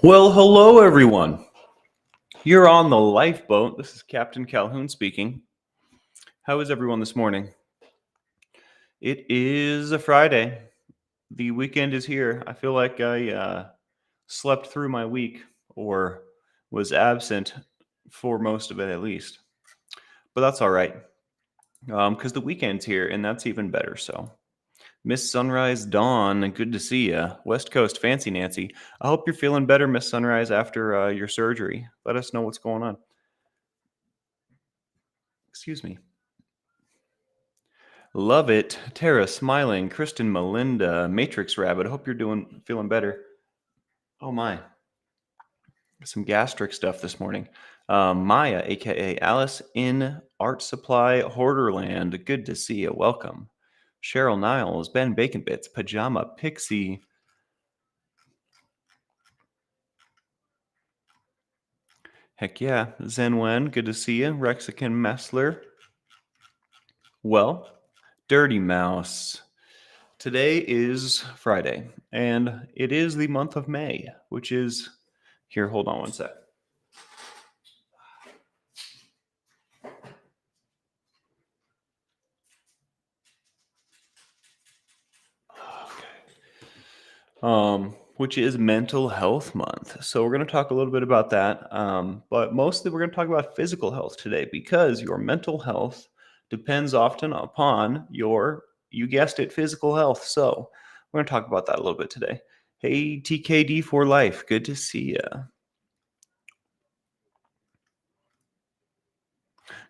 Well, hello everyone. You're on the lifeboat. This is Captain Calhoun speaking. How is everyone this morning? It is a Friday. The weekend is here. I feel like I slept through my week or was absent for most of it at least. But that's all right because the weekend's here and that's even better. So, Miss Sunrise Dawn, good to see you. West Coast Fancy Nancy. I hope you're feeling better, Miss Sunrise, after your surgery. Let us know what's going on. Excuse me. Love it. Tara smiling. Kristen Melinda. Matrix Rabbit. Hope you're feeling better. Oh my. Some gastric stuff this morning. Maya, aka Alice in Art Supply Hoarderland. Good to see you. Welcome. Cheryl Niles, Ben Bacon Bits, Pajama Pixie. Heck yeah. Zen Wen, good to see you. Rexican Messler. Well, Dirty Mouse. Today is Friday, and it is the month of May, which is... Here, hold on one sec. Which is Mental Health Month. So we're going to talk a little bit about that, but mostly we're going to talk about physical health today because your mental health depends often upon you guessed it, physical health. So we're going to talk about that a little bit today. Hey, TKD for life. Good to see ya.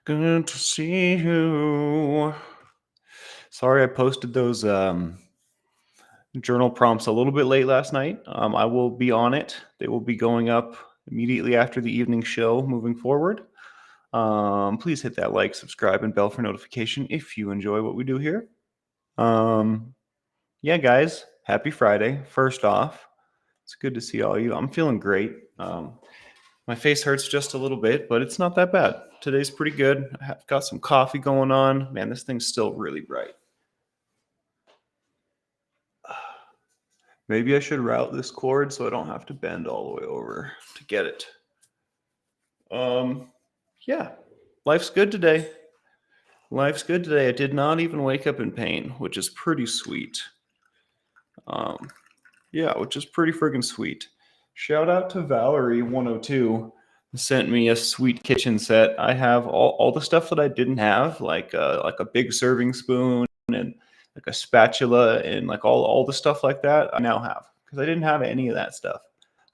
Good to see you. Sorry I posted those journal prompts a little bit late last night. I will be on it. They will be going up immediately after the evening show moving forward. Please hit that like, subscribe, and bell for notification if you enjoy what we do here. Yeah, guys, happy Friday. First off, it's good to see all you. I'm feeling great. My face hurts just a little bit, but it's not that bad. Today's pretty good. I've got some coffee going on. Man, this thing's still really bright. Maybe I should route this cord so I don't have to bend all the way over to get it. Yeah, life's good today. Life's good today. I did not even wake up in pain, which is pretty sweet. Yeah, which is pretty friggin' sweet. Shout out to Valerie102. Sent me a sweet kitchen set. I have all the stuff that I didn't have, like a big serving spoon and like a spatula and like all the stuff like that. I now have because I didn't have any of that stuff.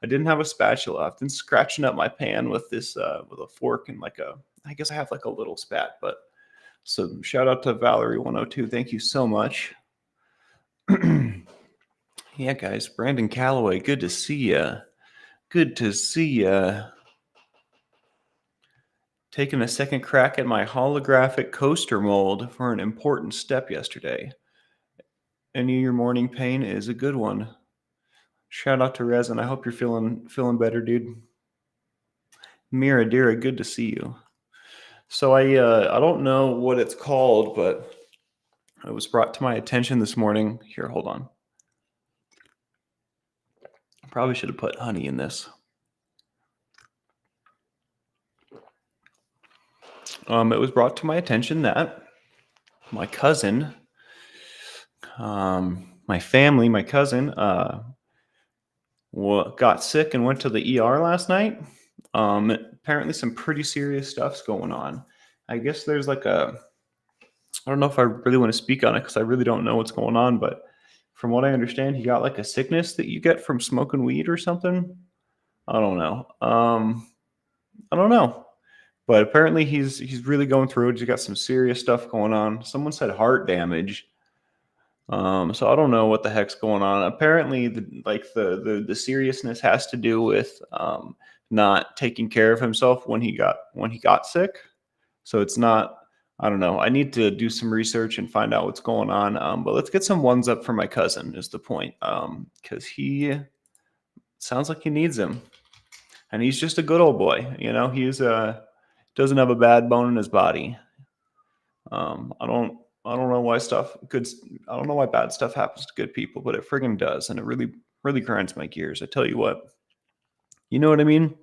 I didn't have a spatula. I've been scratching up my pan with this with a fork and I guess I have like a little spat. But so shout out to Valerie102. Thank you so much. Yeah, guys, Brandon Calloway, good to see ya. Good to see ya. Taking a second crack at my holographic coaster mold for an important step yesterday. Any of your morning pain is a good one. Shout out to Resin. I hope you're feeling better, dude. Mira Dira, good to see you. So I don't know what it's called, but it was brought to my attention this morning. Here, hold on. I probably should have put honey in this. It was brought to my attention that my cousin, my cousin, got sick and went to the ER last night. Apparently some pretty serious stuff's going on. I guess there's I don't know if I really want to speak on it because I really don't know what's going on, but from what I understand, he got like a sickness that you get from smoking weed or something. I don't know. I don't know. But apparently he's really going through it. He's got some serious stuff going on. Someone said heart damage. So I don't know what the heck's going on. Apparently, the seriousness has to do with not taking care of himself when he got sick. So it's not. I don't know. I need to do some research and find out what's going on. But let's get some ones up for my cousin. Is the point? Because he sounds like he needs them, and he's just a good old boy. You know, he's doesn't have a bad bone in his body. I don't know why I don't know why bad stuff happens to good people, but it friggin' does, and it really grinds my gears. I tell you what. You know what I mean?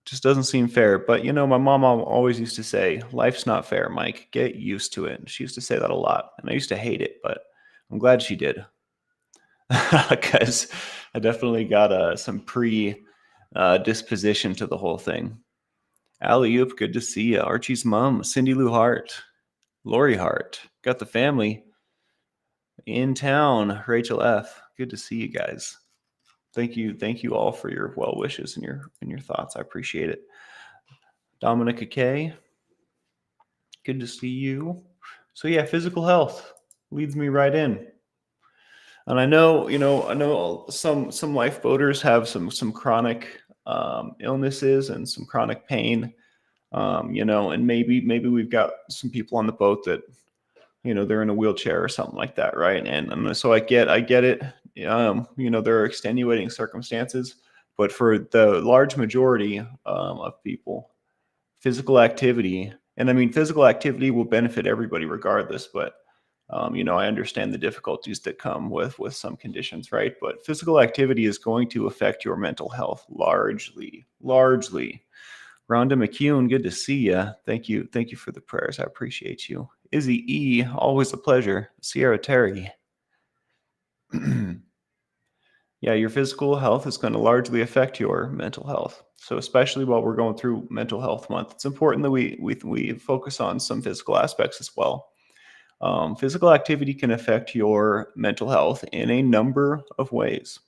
Just doesn't seem fair. But my mom always used to say, "Life's not fair, Mike. Get used to it." She used to say that a lot, and I used to hate it, but I'm glad she did, because I definitely got some disposition to the whole thing. Alley Oop, good to see you. Archie's mom, Cindy Lou Hart, Lori Hart, got the family in town. Rachel F, good to see you guys. Thank you all for your well wishes and your thoughts. I appreciate it. Dominica K, good to see you. So yeah, physical health leads me right in. And I know some lifeboaters have some chronic illnesses and some chronic pain. And maybe we've got some people on the boat that they're in a wheelchair or something like that, right? And so I get it. There are extenuating circumstances, but for the large majority of people, physical activity, and I mean physical activity will benefit everybody regardless. But I understand the difficulties that come with some conditions, right? But physical activity is going to affect your mental health largely. Rhonda McCune, good to see you. Thank you for the prayers. I appreciate you. Izzy E, always a pleasure. Sierra Terry. Yeah, your physical health is going to largely affect your mental health. So especially while we're going through Mental Health Month, it's important that we focus on some physical aspects as well. Physical activity can affect your mental health in a number of ways.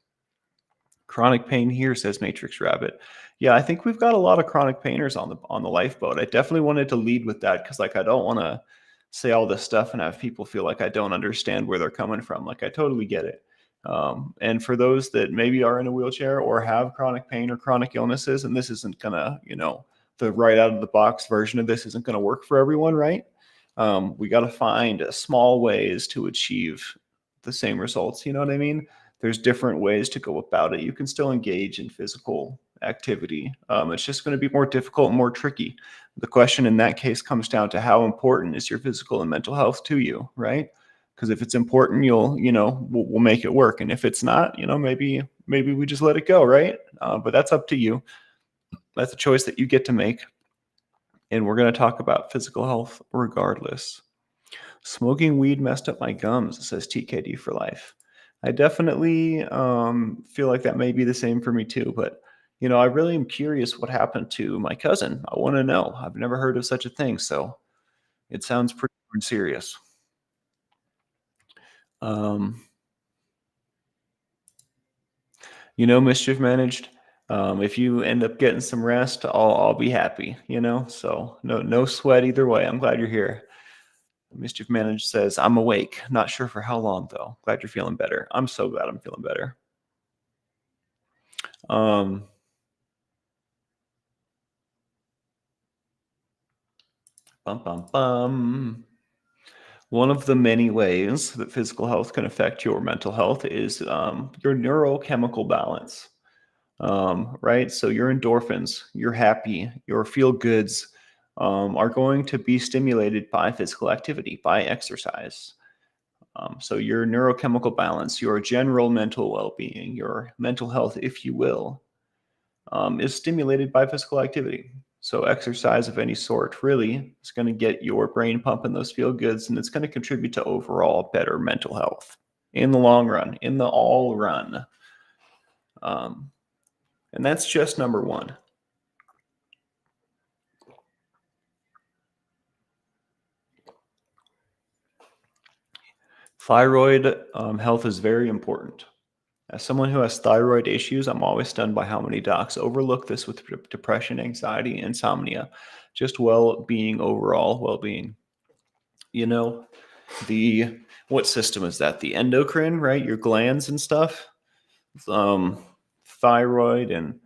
Chronic pain here, says Matrix Rabbit. Yeah, I think we've got a lot of chronic painers on the lifeboat. I definitely wanted to lead with that because I don't want to say all this stuff and have people feel like I don't understand where they're coming from. I totally get it. And for those that maybe are in a wheelchair or have chronic pain or chronic illnesses, and this isn't gonna, the right out of the box version of this isn't gonna work for everyone, right? We got to find small ways to achieve the same results. You know what I mean? There's different ways to go about it. You can still engage in physical activity. It's just going to be more difficult and more tricky. The question in that case comes down to how important is your physical and mental health to you, right? Because if it's important, we'll make it work. And if it's not, maybe we just let it go, right? But that's up to you. That's a choice that you get to make. And we're going to talk about physical health regardless. Smoking weed messed up my gums, says TKD for life. I definitely feel like that may be the same for me too. But, I really am curious what happened to my cousin. I want to know. I've never heard of such a thing. So it sounds pretty serious. Mischief managed. If you end up getting some rest, I'll be happy, so no sweat either way. I'm glad you're here. Mischief Managed says, I'm awake. Not sure for how long, though. Glad you're feeling better. I'm so glad I'm feeling better. One of the many ways that physical health can affect your mental health is your neurochemical balance, right? So your endorphins, your happy, your feel goods are going to be stimulated by physical activity, by exercise. So your neurochemical balance, your general mental well-being, your mental health, if you will, is stimulated by physical activity. So exercise of any sort really is going to get your brain pumping those feel goods, and it's going to contribute to overall better mental health in the long run, in the all run. And that's just number one. Thyroid health is very important. As someone who has thyroid issues, I'm always stunned by how many docs overlook this with depression, anxiety, insomnia, just well-being, overall well-being. What system is that? The endocrine, right? Your glands and stuff. Thyroid and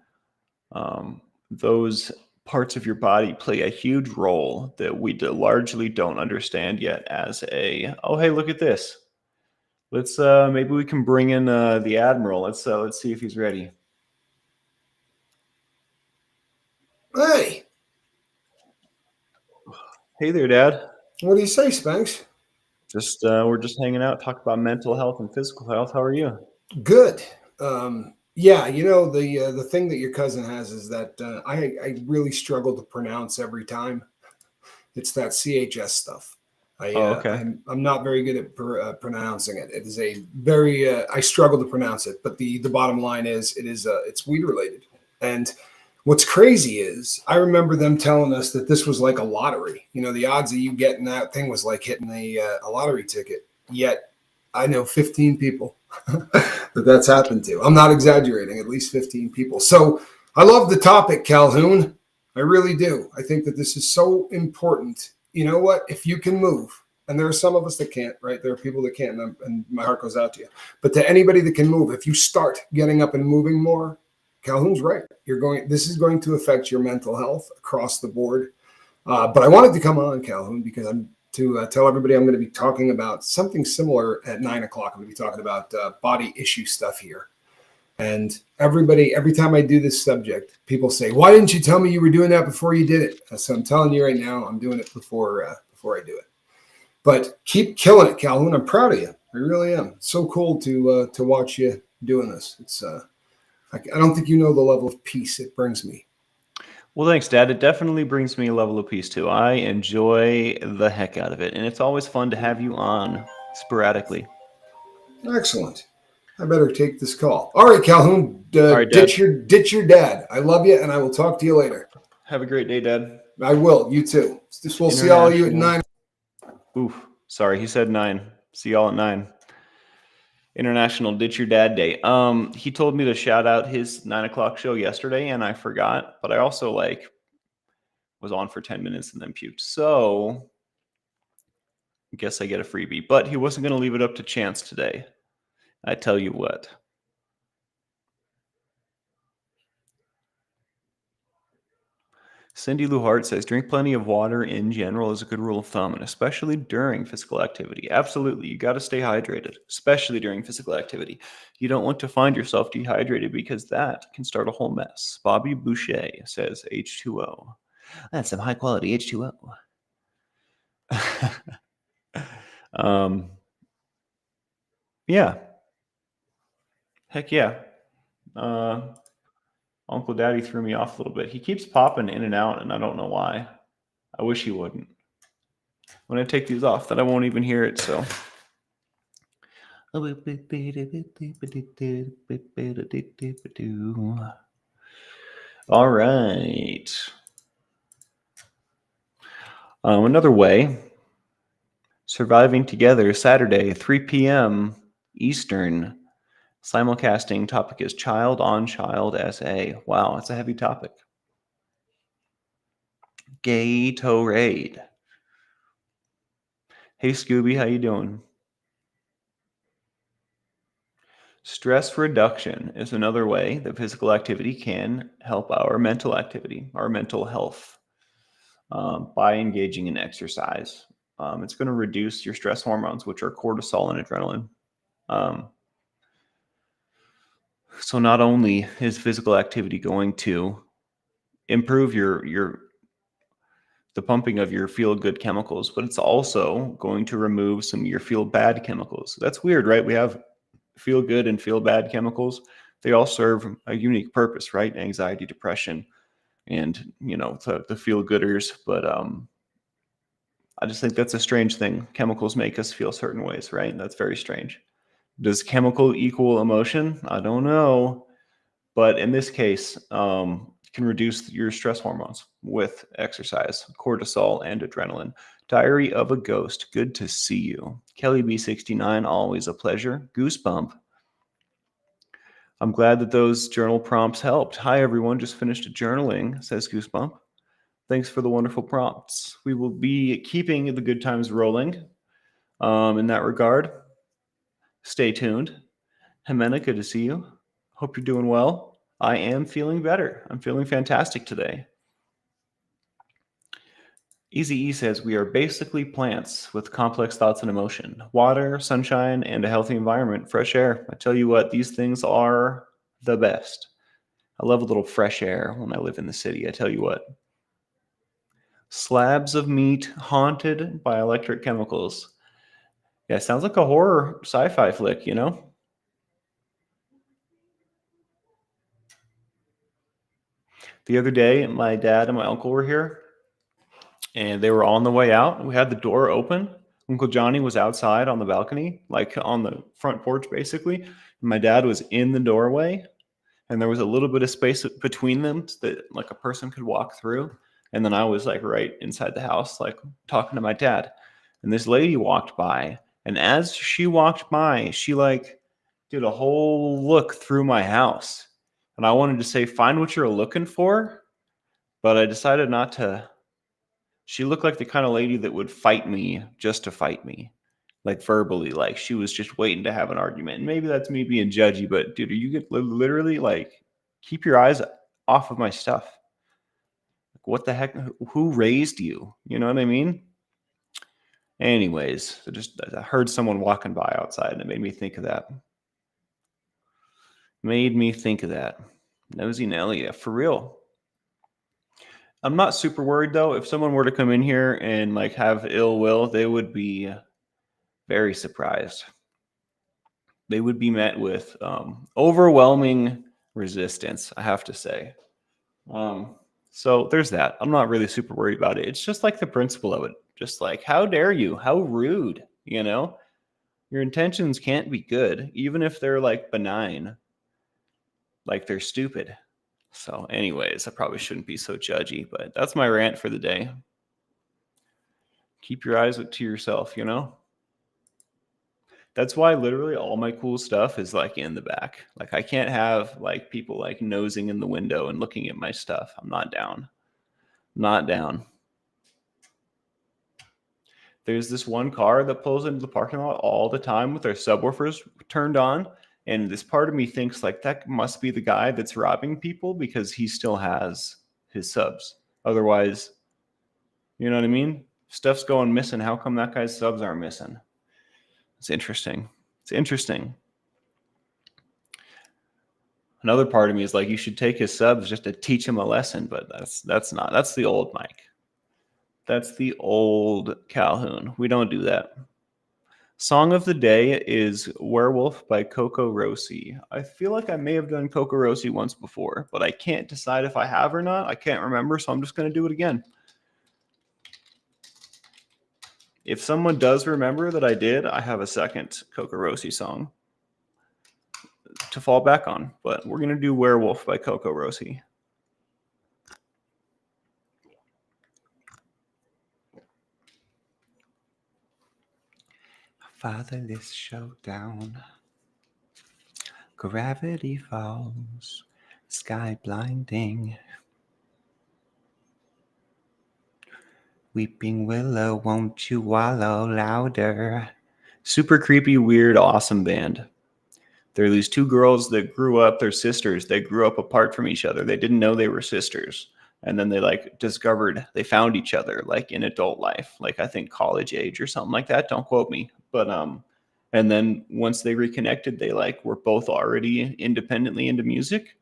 those parts of your body play a huge role that we largely don't understand yet as oh, hey, look at this. Let's maybe we can bring in the Admiral. Let's see if he's ready. Hey. Hey there, Dad. What do you say, Spanx? We're just hanging out, talk about mental health and physical health. How are you? Good. Yeah, the thing that your cousin has is that I really struggle to pronounce every time. It's that CHS stuff. Oh, okay. I'm not very good at pronouncing it. It is a very I struggle to pronounce it. But the bottom line is it's weed related. And what's crazy is I remember them telling us that this was like a lottery. The odds of you getting that thing was like hitting a lottery ticket. Yet I know 15 people that's happened to. I'm not exaggerating. At least 15 people. So I love the topic, Calhoun. I really do. I think that this is so important. You know what? If you can move, and there are some of us that can't, right? There are people that can't, and my heart goes out to you. But to anybody that can move, if you start getting up and moving more, Calhoun's right. This is going to affect your mental health across the board. But I wanted to come on, Calhoun, because I'm to tell everybody I'm going to be talking about something similar at 9 o'clock. I'm going to be talking about body issue stuff here. And every time I do this subject, people say, "Why didn't you tell me you were doing that before you did it?" So I'm telling you right now, I'm doing it before I do it. But keep killing it, Calhoun. I'm proud of you. I really am. It's so cool to watch you doing this. It's I don't think you know the level of peace it brings me. Well, thanks, Dad. It definitely brings me a level of peace too. I enjoy the heck out of it, and it's always fun to have you on sporadically. Excellent. I better take this call. All right, Calhoun. All right, Dad. Ditch your dad. I love you, and I will talk to you later. Have a great day, Dad. I will. You too. We'll see all of you at International. 9. Oof. Sorry, he said 9. See y'all at 9. International Ditch Your Dad Day. He told me to shout out his 9 o'clock show yesterday, and I forgot. But I also was on for 10 minutes and then puked. So I guess I get a freebie. But he wasn't going to leave it up to chance today. I tell you what. Cindy Lou Hart says, drink plenty of water in general is a good rule of thumb, and especially during physical activity. Absolutely. You got to stay hydrated, especially during physical activity. You don't want to find yourself dehydrated because that can start a whole mess. Bobby Boucher says H2O. That's some high quality H2O. Yeah. Heck yeah. Uncle Daddy threw me off a little bit. He keeps popping in and out, and I don't know why. I wish he wouldn't. When I take these off, then I won't even hear it, so. All right. Another way, surviving together Saturday, 3 p.m. Eastern. Simulcasting topic is child on child SA. Wow, that's a heavy topic. Gatorade. Hey Scooby, how you doing? Stress reduction is another way that physical activity can help our mental activity, our mental health, by engaging in exercise. It's going to reduce your stress hormones, which are cortisol and adrenaline. So not only is physical activity going to improve the pumping of your feel good chemicals, but it's also going to remove some of your feel bad chemicals. That's weird, right? We have feel good and feel bad chemicals. They all serve a unique purpose, right? Anxiety, depression, and the feel gooders. But I just think that's a strange thing. Chemicals make us feel certain ways, right? That's very strange. Does chemical equal emotion? I don't know. But in this case, you can reduce your stress hormones with exercise, cortisol, and adrenaline. Diary of a Ghost. Good to see you. Kelly B69, always a pleasure. Goosebump. I'm glad that those journal prompts helped. Hi, everyone. Just finished journaling, says Goosebump. Thanks for the wonderful prompts. We will be keeping the good times rolling in that regard. Stay tuned. Jimena, good to see you. Hope you're doing well. I am feeling better. I'm feeling fantastic today. Easy E says we are basically plants with complex thoughts and emotion. Water, sunshine, and a healthy environment, fresh air. I tell you what, these things are the best. I love a little fresh air when I live in the city. I tell you what. Slabs of meat haunted by electric chemicals. Yeah, sounds like a horror sci-fi flick, you know? The other day, my dad and my uncle were here, and they were on the way out. We had the door open. Uncle Johnny was outside on the balcony, like on the front porch, basically. And my dad was in the doorway, and there was a little bit of space between them that like a person could walk through. And then I was like right inside the house, like talking to my dad. And this lady walked by, and as she walked by, she like did a whole look through my house. And I wanted to say, find what you're looking for, but I decided not to. She looked like the kind of lady that would fight me just to fight me, like verbally, like she was just waiting to have an argument. And maybe that's me being judgy, but dude, you get literally like keep your eyes off of my stuff. Like, what the heck? Who raised you? You know what I mean? Anyways, I heard someone walking by outside, and it made me think of that. Nosy Nelly, yeah, for real. I'm not super worried though. If someone were to come in here and like have ill will, they would be very surprised. They would be met with overwhelming resistance, I have to say. So there's that. I'm not really super worried about it. It's just like the principle of it. Just like, how dare you? How rude, you know? Your intentions can't be good, even if they're like benign. Like they're stupid. So, anyways, I probably shouldn't be so judgy, but that's my rant for the day. Keep your eyes to yourself, you know? That's why literally all my cool stuff is like in the back. Like I can't have like people like nosing in the window and looking at my stuff. I'm not down. Not down. There's this one car that pulls into the parking lot all the time with their subwoofers turned on. And this part of me thinks like that must be the guy that's robbing people because he still has his subs. Otherwise, you know what I mean? Stuff's going missing. How come that guy's subs aren't missing? It's interesting. It's interesting. Another part of me is like, you should take his subs just to teach him a lesson, but that's not. That's the old Mike. That's the old Calhoun. We don't do that. Song of the day is Werewolf by Coco Rossi. I feel like I may have done Coco Rossi once before, but I can't decide if I have or not. I can't remember, so I'm just going to do it again. If someone does remember that I did, I have a second Coco Rossi song to fall back on, but we're going to do Werewolf by Coco Rossi. Fatherless showdown. Gravity falls, sky blinding. Weeping willow, won't you wallow louder? Super creepy, weird, awesome band. There are these two girls that grew up, they're sisters. They grew up apart from each other. They didn't know they were sisters. And then they like discovered, they found each other like in adult life, like I think college age or something like that. Don't quote me. But and then once they reconnected, they like were both already independently into music.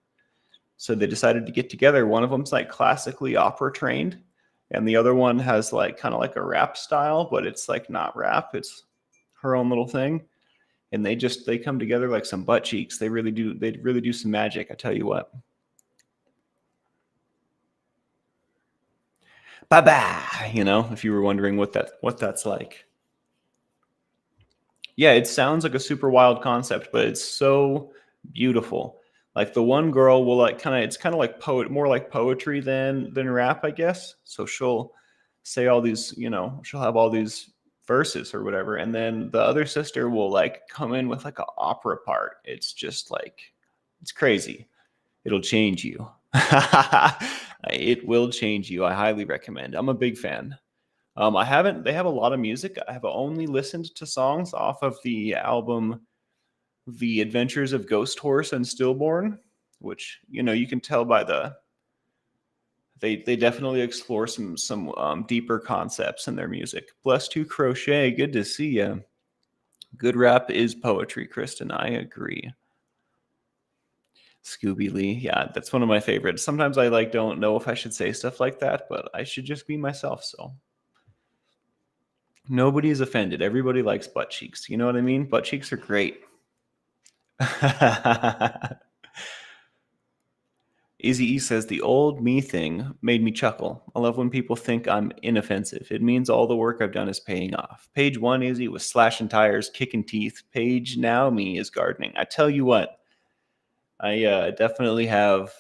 So they decided to get together. One of them's like classically opera trained, and the other one has like kind of like a rap style, but it's like not rap. It's her own little thing. And they come together like some butt cheeks. They really do some magic. I tell you what. Bye bye. You know, if you were wondering what that's like. Yeah, it sounds like a super wild concept, but it's so beautiful. Like the one girl will like it's kind of like more like poetry than rap, I guess. So she'll say all these, you know, she'll have all these verses or whatever, and then the other sister will like come in with like an opera part. It's just like it's crazy. It'll change you. It will change you. I highly recommend. I'm a big fan. They have a lot of music. I have only listened to songs off of the album The Adventures of Ghost Horse and Stillborn, which, you know, you can tell by they definitely explore some deeper concepts in their music. Bless to Crochet, good to see you. Good rap is poetry, Kristen. I agree. Scooby Lee, yeah, that's one of my favorites. Sometimes I like don't know if I should say stuff like that, but I should just be myself. So nobody is offended. Everybody likes butt cheeks. You know what I mean? Butt cheeks are great. Easy E says the old me thing made me chuckle. I love when people think I'm inoffensive. It means all the work I've done is paying off. Page 1 Izzy was slashing tires, kicking teeth. Page now me is gardening. I tell you what, I definitely have.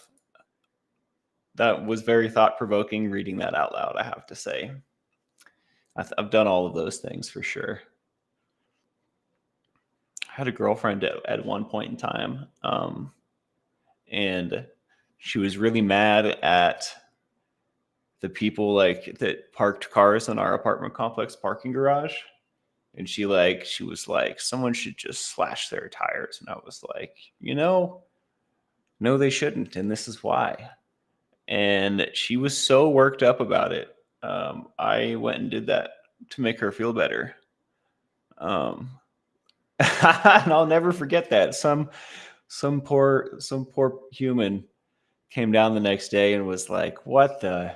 That was very thought provoking reading that out loud, I have to say. I've done all of those things for sure. I had a girlfriend at one point in time, and she was really mad at the people like that parked cars in our apartment complex parking garage. And she was like, someone should just slash their tires. And I was like, no, they shouldn't. And this is why. And she was so worked up about it. I went and did that to make her feel better. And I'll never forget that. Some poor human came down the next day and was like, what the?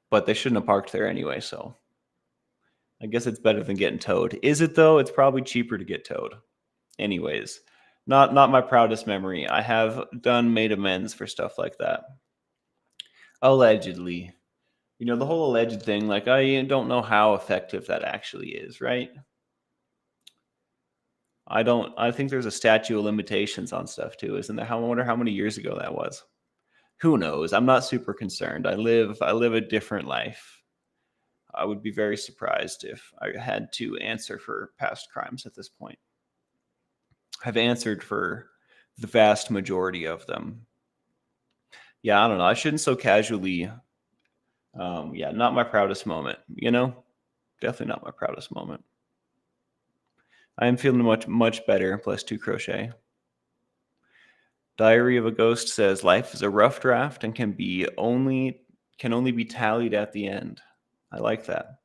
But they shouldn't have parked there anyway, so I guess it's better than getting towed. Is it though? It's probably cheaper to get towed. Anyways, not my proudest memory. I have made amends for stuff like that. Allegedly. The whole alleged thing, like I don't know how effective that actually is, right? I think there's a statute of limitations on stuff too, isn't there? I wonder how many years ago that was. Who knows? I'm not super concerned. I live a different life. I would be very surprised if I had to answer for past crimes at this point. I've answered for the vast majority of them. Yeah, I don't know. I shouldn't so casually. Not my proudest moment. Definitely not my proudest moment. I am feeling much better. Plus 2 crochet. Diary of a Ghost says life is a rough draft and can only be tallied at the end. I like that.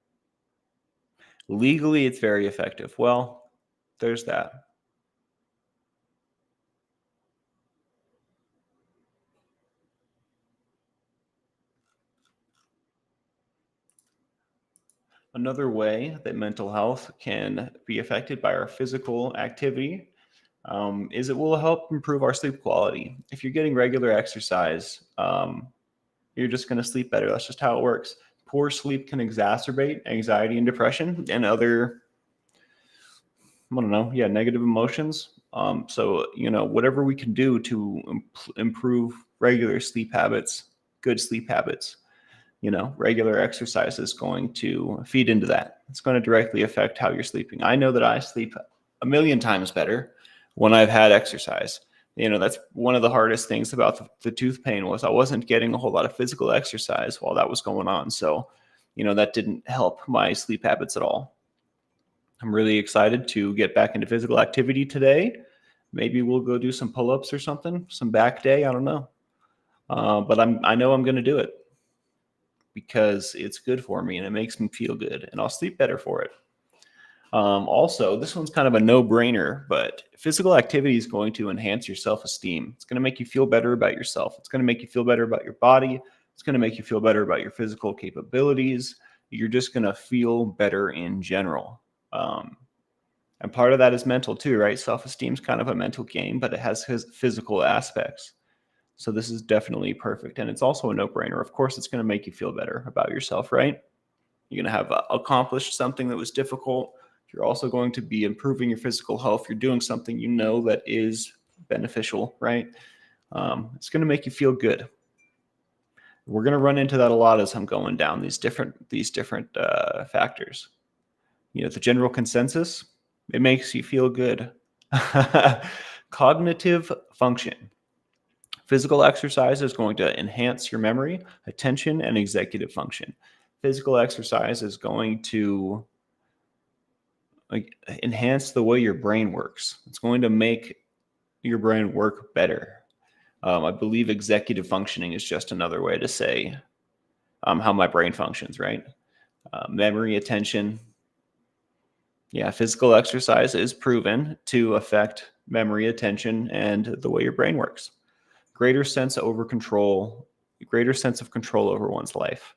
Legally, it's very effective. Well, there's that. Another way that mental health can be affected by our physical activity is it will help improve our sleep quality. If you're getting regular exercise, you're just going to sleep better. That's just how it works. Poor sleep can exacerbate anxiety and depression and other, negative emotions. So, whatever we can do to improve regular sleep habits, good sleep habits, regular exercise is going to feed into that. It's going to directly affect how you're sleeping. I know that I sleep a million times better when I've had exercise. That's one of the hardest things about the tooth pain was I wasn't getting a whole lot of physical exercise while that was going on. So, that didn't help my sleep habits at all. I'm really excited to get back into physical activity today. Maybe we'll go do some pull-ups or something, some back day. I don't know. But I know I'm going to do it because it's good for me and it makes me feel good and I'll sleep better for it. Also, this one's kind of a no-brainer, but physical activity is going to enhance your self-esteem. It's going to make you feel better about yourself. It's going to make you feel better about your body. It's going to make you feel better about your physical capabilities. You're just going to feel better in general. And part of that is mental too, right? Self-esteem is kind of a mental game, but it has his physical aspects. So this is definitely perfect. And it's also a no-brainer. Of course, it's going to make you feel better about yourself, right? You're going to have accomplished something that was difficult. You're also going to be improving your physical health. You're doing something that is beneficial, right? It's going to make you feel good. We're going to run into that a lot as I'm going down these different factors. The general consensus, it makes you feel good. Cognitive function. Physical exercise is going to enhance your memory, attention, and executive function. Physical exercise is going to enhance the way your brain works. It's going to make your brain work better. I believe executive functioning is just another way to say how my brain functions, right? Memory, attention. Yeah, physical exercise is proven to affect memory, attention, and the way your brain works. Greater sense of control over one's life.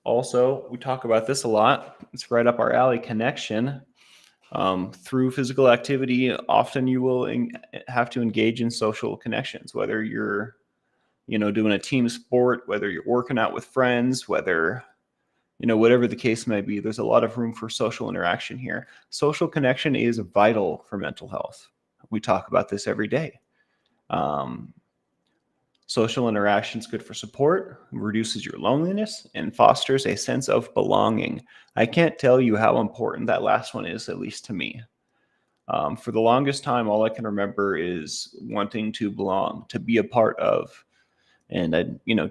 Also, we talk about this a lot. It's right up our alley. Connection. Through physical activity, often you will have to engage in social connections, whether you're, doing a team sport, whether you're working out with friends, whether, whatever the case may be. There's a lot of room for social interaction here. Social connection is vital for mental health. We talk about this every day. Social interaction is good for support, reduces your loneliness, and fosters a sense of belonging. I can't tell you how important that last one is, at least to me. For the longest time, all I can remember is wanting to belong, to be a part of, and I,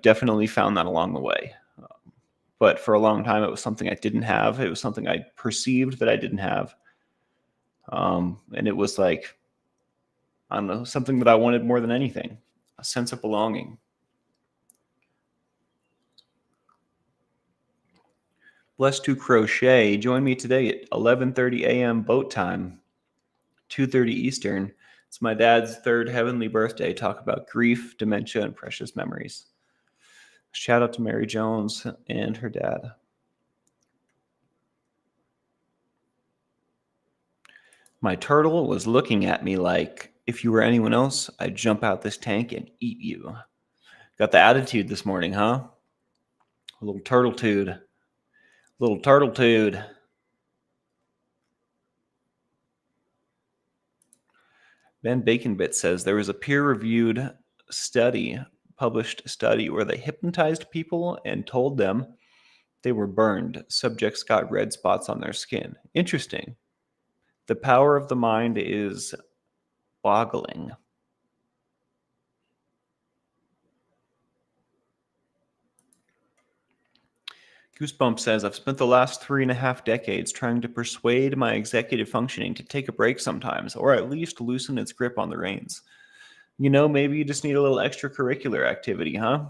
definitely found that along the way. But for a long time, it was something I didn't have. It was something I perceived that I didn't have, and it was like, I don't know, something that I wanted more than anything, a sense of belonging. Blessed to Crochet, join me today at 11:30 a.m. boat time, 2:30 Eastern. It's my dad's third heavenly birthday. Talk about grief, dementia, and precious memories. Shout out to Mary Jones and her dad. My turtle was looking at me like, if you were anyone else, I'd jump out this tank and eat you. Got the attitude this morning, huh? A little turtle-tude. Little turtle-tude. Ben Baconbit says there was a peer-reviewed published study where they hypnotized people and told them they were burned. Subjects got red spots on their skin. Interesting. The power of the mind is boggling. Goosebump says, I've spent the last 3.5 decades trying to persuade my executive functioning to take a break sometimes, or at least loosen its grip on the reins. Maybe you just need a little extracurricular activity, huh?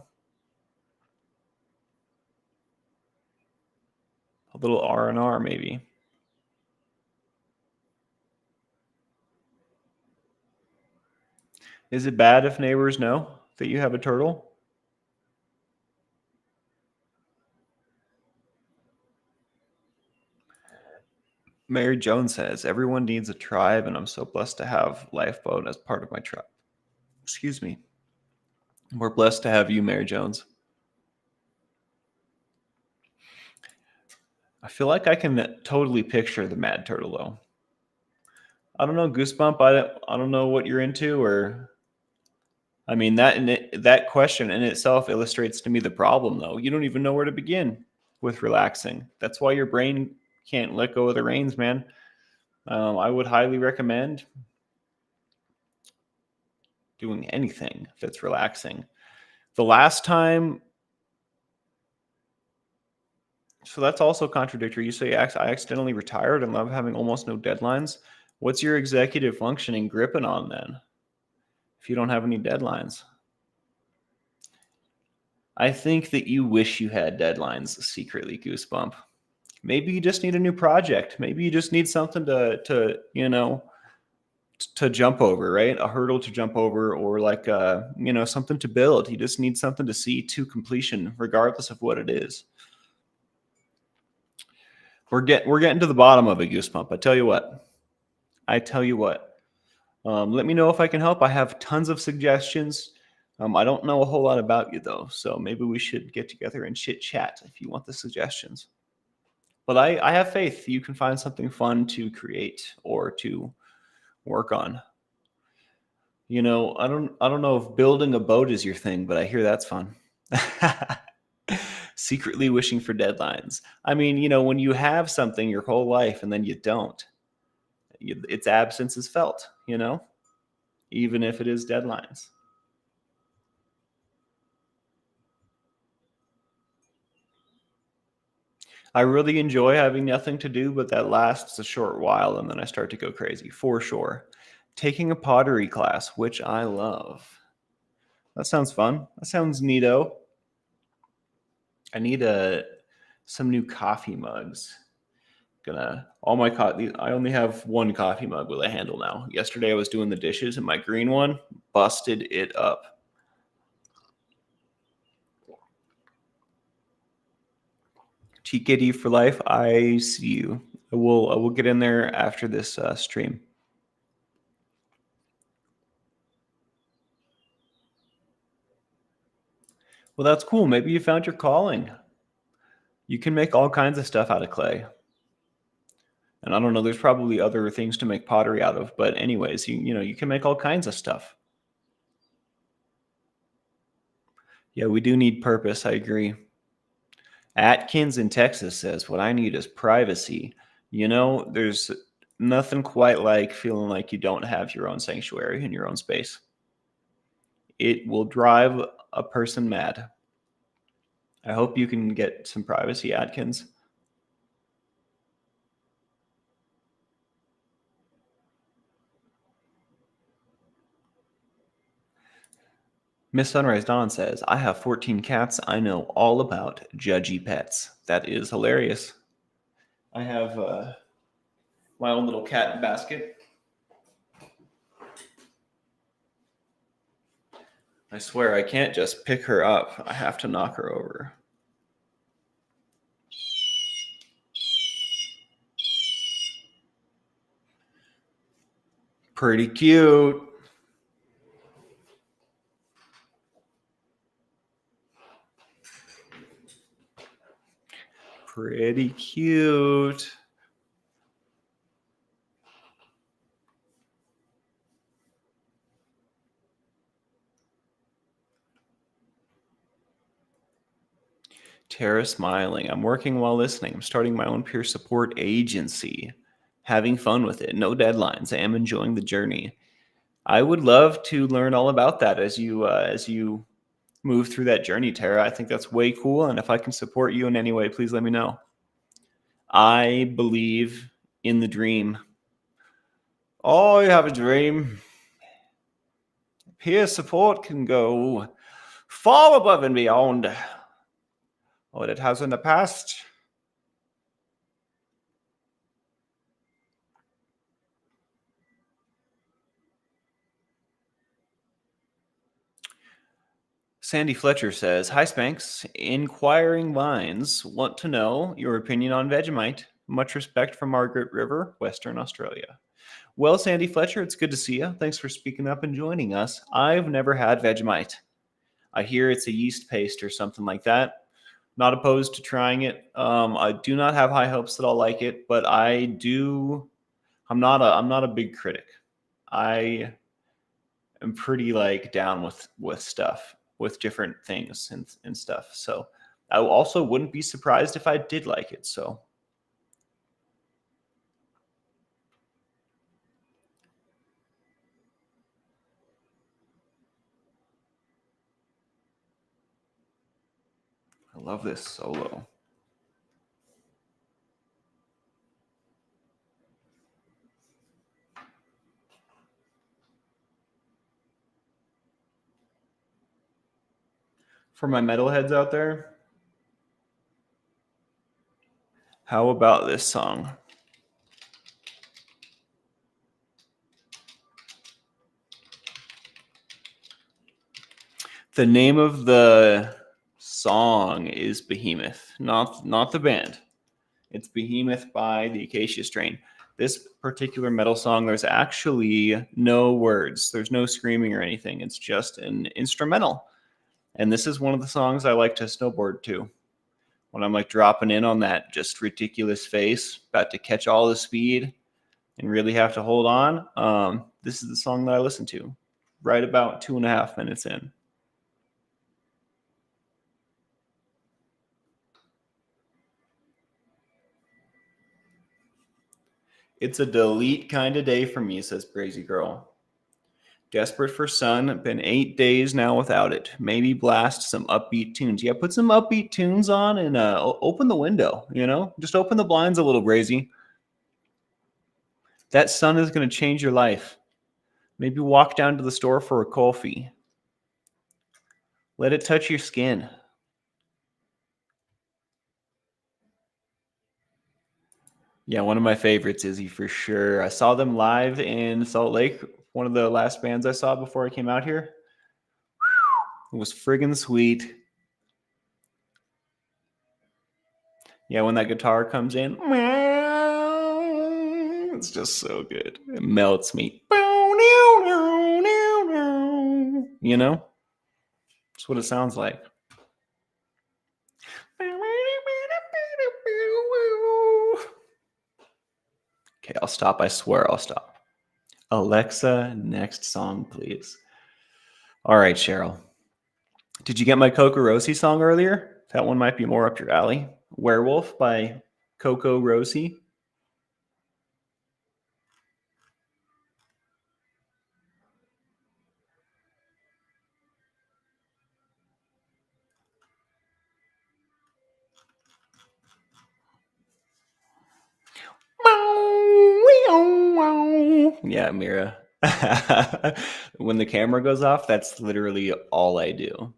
A little R&R, maybe. Is it bad if neighbors know that you have a turtle? Mary Jones says, everyone needs a tribe, and I'm so blessed to have Lifeboat as part of my tribe. Excuse me. We're blessed to have you, Mary Jones. I feel like I can totally picture the mad turtle, though. I don't know, Goosebump. I don't know what you're into, or I mean that question in itself illustrates to me the problem, though. You don't even know where to begin with relaxing. That's why your brain can't let go of the reins, man. I would highly recommend doing anything that's relaxing. The last time, so that's also contradictory. You say I accidentally retired and love having almost no deadlines. What's your executive functioning gripping on then? If you don't have any deadlines, I think that you wish you had deadlines secretly, Goosebump. Maybe you just need a new project. Maybe you just need something to jump over, right? A hurdle to jump over, or like something to build. You just need something to see to completion, regardless of what it is. We're getting to the bottom of it, Goosebump. I tell you what. Let me know if I can help. I have tons of suggestions. I don't know a whole lot about you, though, so maybe we should get together and chit chat if you want the suggestions. But I have faith you can find something fun to create or to work on. I don't know if building a boat is your thing, but I hear that's fun. Secretly wishing for deadlines. I mean, when you have something your whole life and then you don't, its absence is felt, even if it is deadlines. I really enjoy having nothing to do, but that lasts a short while and then I start to go crazy, for sure. Taking a pottery class, which I love. That sounds fun. That sounds neato. I need some new coffee mugs. I only have one coffee mug with a handle now. Yesterday I was doing the dishes and my green one busted it up. TKD for life. I see you. I will get in there after this stream. Well, that's cool. Maybe you found your calling. You can make all kinds of stuff out of clay. And I don't know, there's probably other things to make pottery out of, but anyways, you can make all kinds of stuff. Yeah, we do need purpose. I agree. Atkins in Texas says, "What I need is privacy." There's nothing quite like feeling like you don't have your own sanctuary in your own space. It will drive a person mad. I hope you can get some privacy, Atkins. Miss Sunrise Dawn says, "I have 14 cats. I know all about judgy pets." That is hilarious. I have my own little cat basket. I swear I can't just pick her up. I have to knock her over. Pretty cute. Pretty cute. Tara smiling. "I'm working while listening. I'm starting my own peer support agency. Having fun with it. No deadlines. I am enjoying the journey." I would love to learn all about that as you move through that journey, Tara. I think that's way cool. And if I can support you in any way, please let me know. I believe in the dream. Oh, you have a dream. Peer support can go far above and beyond what it has in the past. Sandy Fletcher says, "Hi, Spanx. Inquiring minds want to know your opinion on Vegemite. Much respect from Margaret River, Western Australia." Well, Sandy Fletcher, it's good to see you. Thanks for speaking up and joining us. I've never had Vegemite. I hear it's a yeast paste or something like that. Not opposed to trying it. I do not have high hopes that I'll like it, but I do. I'm not a big critic. I am pretty like down with stuff, with different things and stuff. So I also wouldn't be surprised if I did like it. So I love this solo. For my metalheads out there, how about this song? The name of the song is Behemoth, not the band. It's Behemoth by the Acacia Strain. This particular metal song, there's actually no words. There's no screaming or anything. It's just an instrumental. And this is one of the songs I like to snowboard to. When I'm like dropping in on that just ridiculous face, about to catch all the speed and really have to hold on. This is the song that I listen to right about 2.5 minutes in. It's a delete kind of day for me, says Crazy Girl. Desperate for sun. Been 8 days now without it. Maybe blast some upbeat tunes. Yeah, put some upbeat tunes on and open the window, Just open the blinds a little, Brazy. That sun is going to change your life. Maybe walk down to the store for a coffee. Let it touch your skin. Yeah, one of my favorites, Izzy, for sure. I saw them live in Salt Lake, one of the last bands I saw before I came out here. It was friggin' sweet. Yeah, when that guitar comes in. It's just so good. It melts me. You know? That's what it sounds like. Okay, I'll stop. I swear I'll stop. Alexa, next song, please. All right, Cheryl. Did you get my Coco Rosie song earlier? That one might be more up your alley. Werewolf by Coco Rosie. Yeah, Mira. When the camera goes off, that's literally all I do.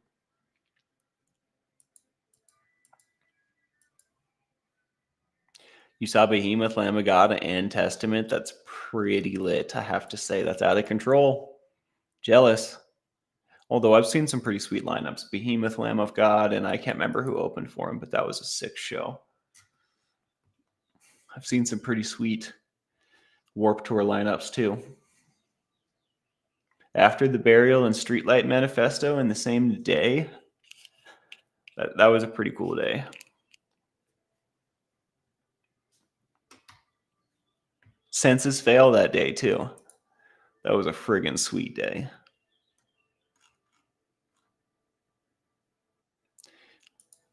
You saw Behemoth, Lamb of God, and Testament. That's pretty lit, I have to say. That's out of control. Jealous. Although I've seen some pretty sweet lineups. Behemoth, Lamb of God, and I can't remember who opened for him, but that was a sick show. I've seen some pretty sweet Warped Tour lineups too. After the Burial and Streetlight Manifesto in the same day, that was a pretty cool day. Senses Fail that day too. That was a friggin' sweet day.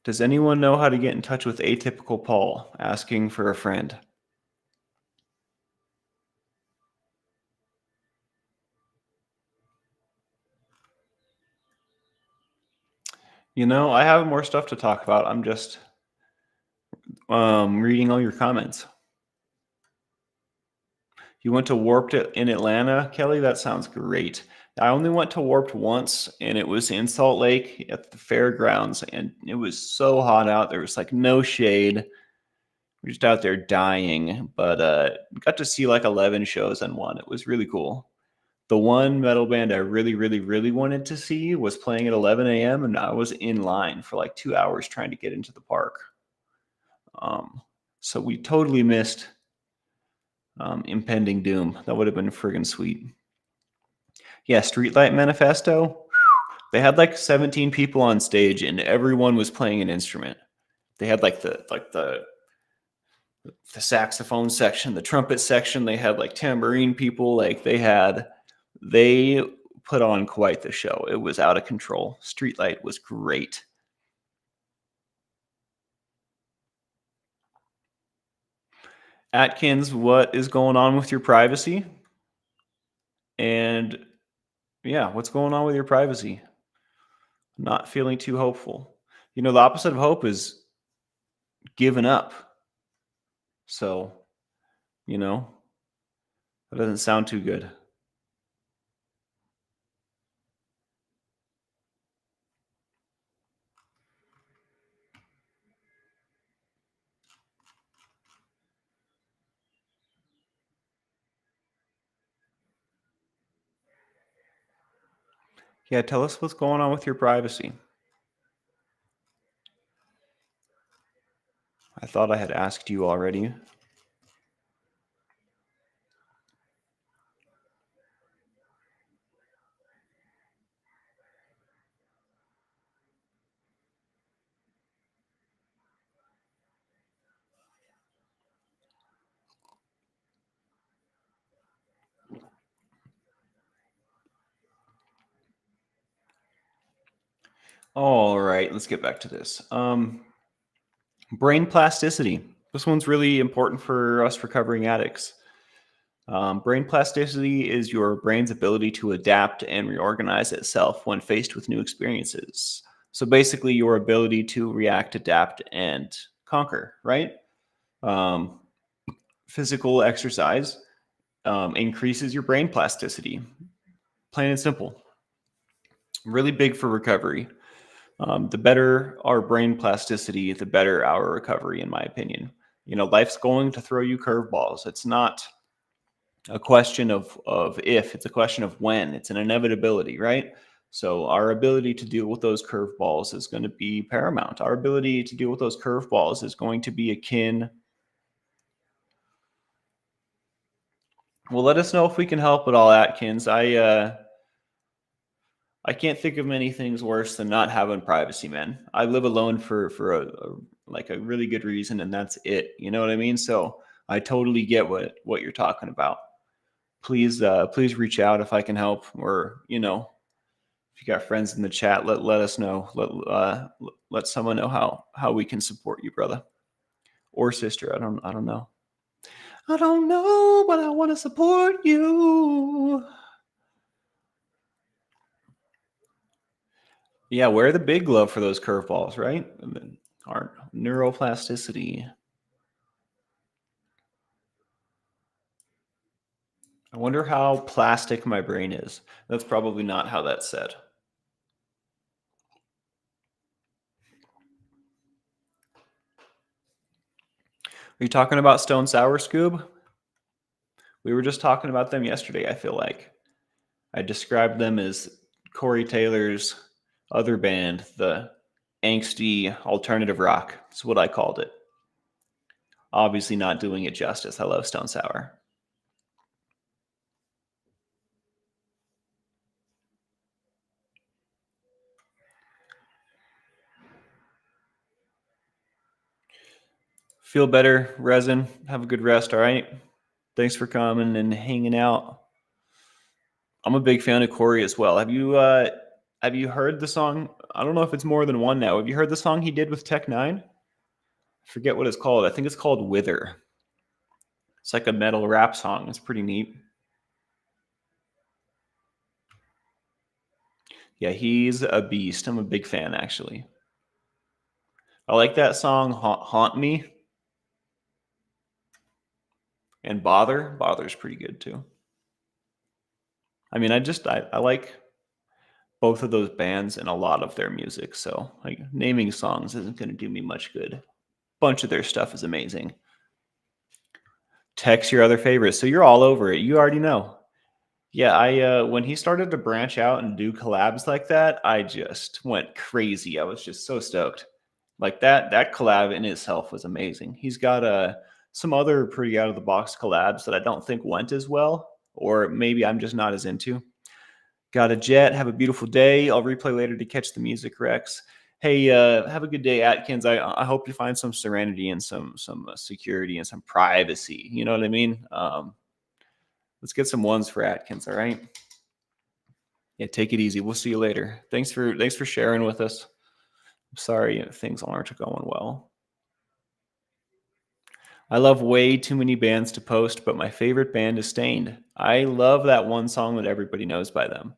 Does anyone know how to get in touch with Atypical Paul? Asking for a friend. You know, I have more stuff to talk about. I'm just reading all your comments. You went to Warped in Atlanta, Kelly? That sounds great. I only went to Warped once, and it was in Salt Lake at the fairgrounds, and it was so hot out. There was like no shade. We're just out there dying, but got to see like 11 shows in one. It was really cool. The one metal band I really, really, really wanted to see was playing at 11 a.m. and I was in line for like 2 hours trying to get into the park. So we totally missed Impending Doom. That would have been friggin' sweet. Yeah, Streetlight Manifesto. They had like 17 people on stage and everyone was playing an instrument. They had like the saxophone section, the trumpet section. They had like tambourine people. Like they put on quite the show. It was out of control. Streetlight was great. Atkins, what is going on with your privacy? And yeah, what's going on with your privacy? Not feeling too hopeful. You know, the opposite of hope is giving up. So, you know, that doesn't sound too good. Yeah, tell us what's going on with your privacy. I thought I had asked you already. All right, let's get back to this. Brain plasticity. This one's really important for us recovering addicts. Brain plasticity is your brain's ability to adapt and reorganize itself when faced with new experiences. So basically, your ability to react, adapt, and conquer, right? Um, Physical exercise increases your brain plasticity. Plain and simple. Really big for recovery. The better our brain plasticity, the better our recovery, in my opinion. You know, life's going to throw you curveballs. It's not a question of if, it's a question of when. It's an inevitability, right? So our ability to deal with those curveballs is going to be paramount. Our ability to deal with those curveballs is going to be akin Well, let us know if we can help at all, Atkins. I can't think of many things worse than not having privacy, man. I live alone for like a really good reason, and that's it. You know what I mean? So I totally get what you're talking about. Please reach out if I can help, or if you got friends in the chat, let us know. Let someone know how we can support you, brother or sister. I don't know. I don't know, but I want to support you. Yeah, wear the big glove for those curveballs, right? And then our neuroplasticity. I wonder how plastic my brain is. That's probably not how that's said. Are you talking about Stone Sour Scoob? We were just talking about them yesterday, I feel like. I described them as Corey Taylor's other band, the angsty alternative rock. That's what I called it. Obviously not doing it justice. I love Stone Sour. Feel better, Resin. Have a good rest, all right? Thanks for coming and hanging out. I'm a big fan of Corey as well. Have you heard the song? I don't know if it's more than one now. Have you heard the song he did with Tech Nine? I forget what it's called. I think it's called Wither. It's like a metal rap song. It's pretty neat. Yeah, he's a beast. I'm a big fan, actually. I like that song, Haunt Me, and Bother. Bother's pretty good, too. I mean, I like both of those bands and a lot of their music, so like naming songs isn't going to do me much good. Bunch of their stuff is amazing. Text your other favorites. So you're all over it. You already know. Yeah, I when he started to branch out and do collabs like that, I just went crazy. I was just so stoked. Like that collab in itself was amazing. He's got some other pretty out of the box collabs that I don't think went as well, or maybe I'm just not as into. Got a jet. Have a beautiful day. I'll replay later to catch the music, Rex. Hey, have a good day, Atkins. I hope you find some serenity and some security and some privacy. You know what I mean? Let's get some ones for Atkins. All right. Yeah, take it easy. We'll see you later. Thanks for sharing with us. I'm sorry things aren't going well. I love way too many bands to post, but my favorite band is Stained. I love that one song that everybody knows by them.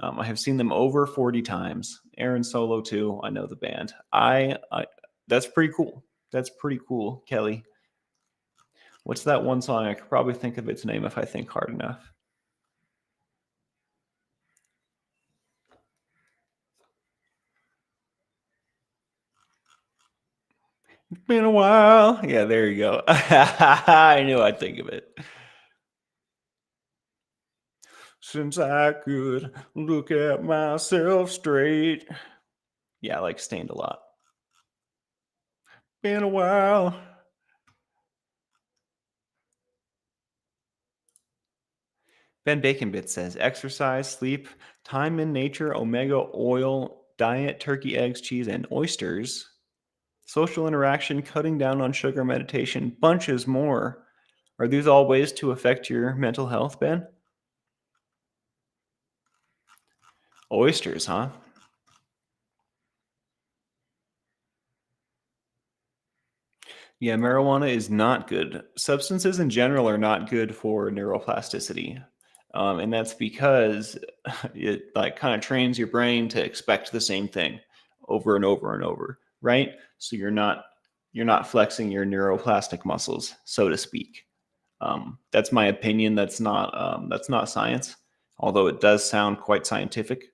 I have seen them over 40 times. Aaron Solo too. I know the band. I that's pretty cool. That's pretty cool, Kelly. What's that one song? I could probably think of its name if I think hard enough. It's been a while. Yeah, there you go. I knew I'd think of it. Since I could look at myself straight. Yeah, I like Stained a lot. Been a while. Ben Bacon Bit says exercise, sleep, time in nature, omega oil, diet, turkey, eggs, cheese, and oysters, social interaction, cutting down on sugar, meditation, bunches more. Are these all ways to affect your mental health, Ben? Oysters, huh? Yeah, marijuana is not good. Substances in general are not good for neuroplasticity. And that's because it like kind of trains your brain to expect the same thing over and over and over, right? So you're not flexing your neuroplastic muscles, so to speak. That's my opinion. That's not science, although it does sound quite scientific.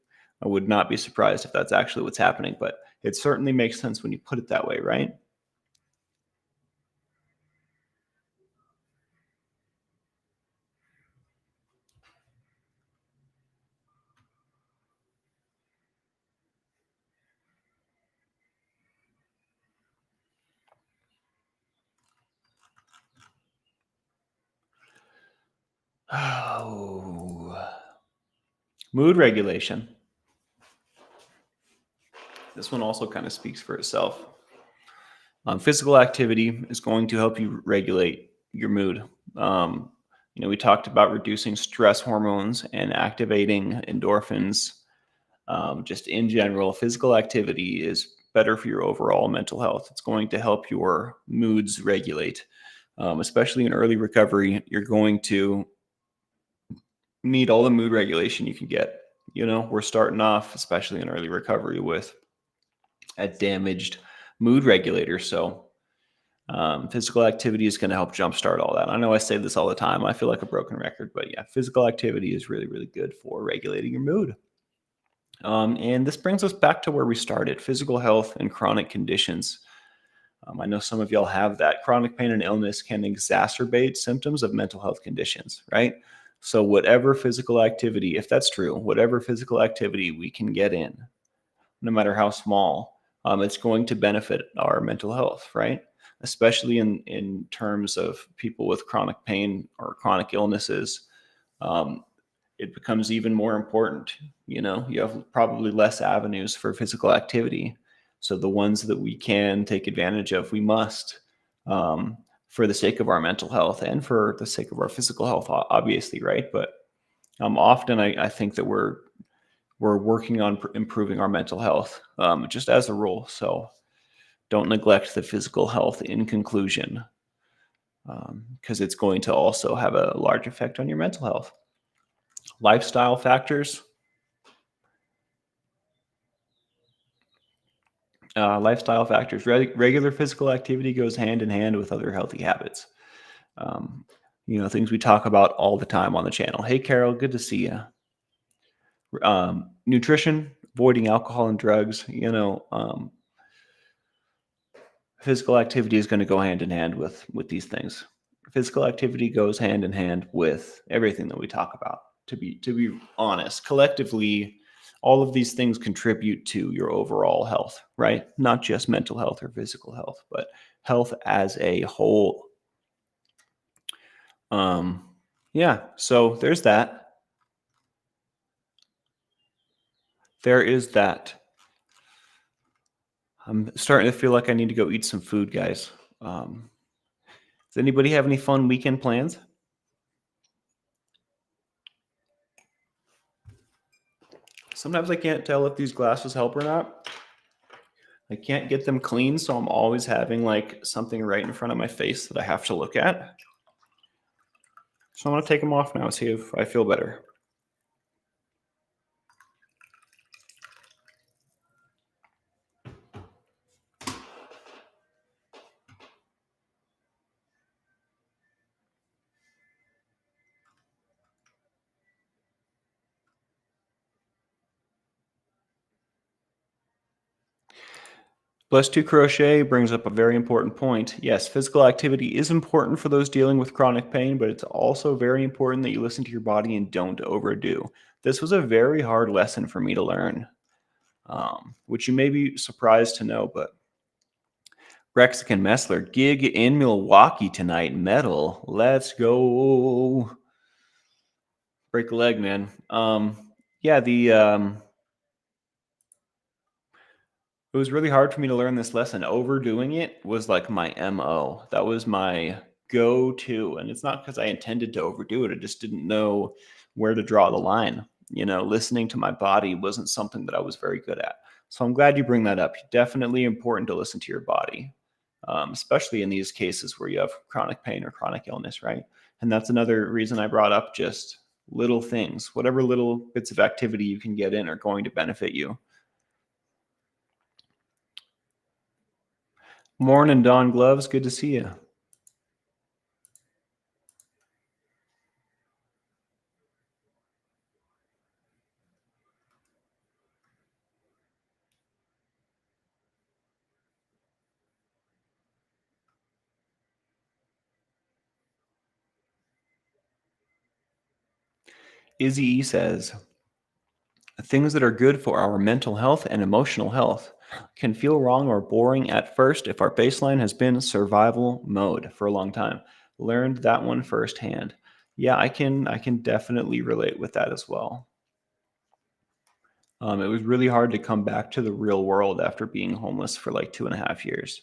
I would not be surprised if that's actually what's happening, but it certainly makes sense when you put it that way, right? Oh, mood regulation. This one also kind of speaks for itself. Physical activity is going to help you regulate your mood. We talked about reducing stress hormones and activating endorphins. Just in general, physical activity is better for your overall mental health. It's going to help your moods regulate. Especially in early recovery, you're going to need all the mood regulation you can get. We're starting off, especially in early recovery, with a damaged mood regulator. So, physical activity is going to help jumpstart all that. I know I say this all the time. I feel like a broken record, but yeah, physical activity is really, really good for regulating your mood. And this brings us back to where we started: physical health and chronic conditions. I know some of y'all have that. Chronic pain and illness can exacerbate symptoms of mental health conditions, right? So, whatever physical activity, if that's true, whatever physical activity we can get in, no matter how small, it's going to benefit our mental health, right? Especially in terms of people with chronic pain or chronic illnesses. Um, it becomes even more important. You have probably less avenues for physical activity. So the ones that we can take advantage of, we must, for the sake of our mental health and for the sake of our physical health, obviously, right? But often I think that we're working on improving our mental health, just as a rule. So don't neglect the physical health in conclusion, because it's going to also have a large effect on your mental health. Lifestyle factors. Regular physical activity goes hand in hand with other healthy habits. Um, things we talk about all the time on the channel. Hey, Carol, good to see you. Nutrition, avoiding alcohol and drugs. Physical activity is going to go hand in hand with these things. Physical activity goes hand in hand with everything that we talk about. To be honest, collectively, all of these things contribute to your overall health, right? Not just mental health or physical health, but health as a whole. Yeah, so there's that. There is that. I'm starting to feel like I need to go eat some food, guys. Does anybody have any fun weekend plans? Sometimes I can't tell if these glasses help or not. I can't get them clean, so I'm always having like something right in front of my face that I have to look at. So I'm going to take them off now, see if I feel better. Bless to Crochet brings up a very important point. Yes, physical activity is important for those dealing with chronic pain, but it's also very important that you listen to your body and don't overdo. This was a very hard lesson for me to learn, which you may be surprised to know, but Rexican Messler, gig in Milwaukee tonight, metal. Let's go. Break a leg, man. Yeah, it was really hard for me to learn this lesson. Overdoing it was like my MO. That was my go-to. And it's not because I intended to overdo it. I just didn't know where to draw the line. Listening to my body wasn't something that I was very good at. So I'm glad you bring that up. Definitely important to listen to your body, especially in these cases where you have chronic pain or chronic illness, right? And that's another reason I brought up just little things. Whatever little bits of activity you can get in are going to benefit you. Morning, Don Gloves. Good to see you. Izzy E says, things that are good for our mental health and emotional health can feel wrong or boring at first if our baseline has been survival mode for a long time. Learned that one firsthand. Yeah, I can definitely relate with that as well. It was really hard to come back to the real world after being homeless for like 2.5 years.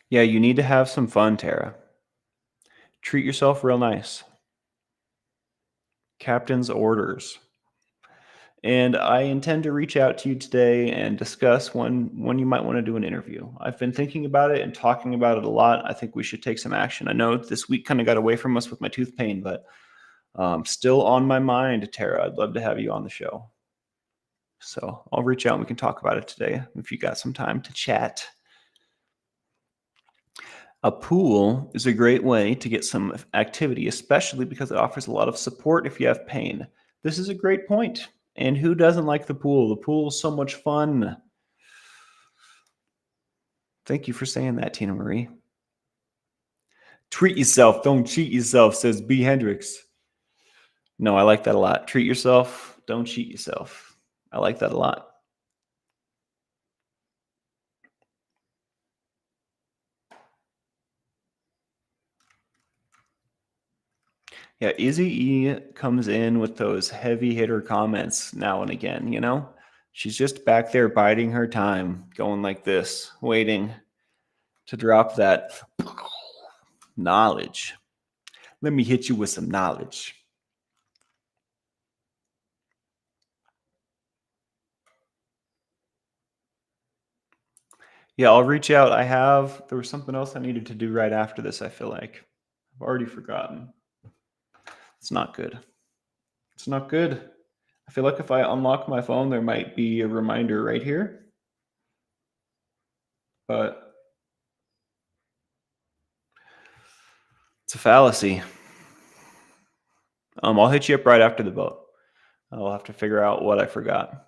Yeah, you need to have some fun, Tara. Treat yourself real nice. Captain's orders. And I intend to reach out to you today and discuss when you might want to do an interview. I've been thinking about it and talking about it a lot. I think we should take some action. I know this week kind of got away from us with my tooth pain, but still on my mind, Tara. I'd love to have you on the show. So I'll reach out and we can talk about it today if you got some time to chat. A pool is a great way to get some activity, especially because it offers a lot of support if you have pain. This is a great point. And who doesn't like the pool? The pool is so much fun. Thank you for saying that, Tina Marie. Treat yourself, don't cheat yourself, says B. Hendricks. No, I like that a lot. Treat yourself, don't cheat yourself. I like that a lot. Yeah, Izzy E comes in with those heavy hitter comments now and again, you know? She's just back there biding her time, going like this, waiting to drop that knowledge. Let me hit you with some knowledge. Yeah, I'll reach out. There was something else I needed to do right after this, I feel like. I've already forgotten. It's not good. It's not good. I feel like if I unlock my phone, there might be a reminder right here. But it's a fallacy. I'll hit you up right after the boat. I'll have to figure out what I forgot.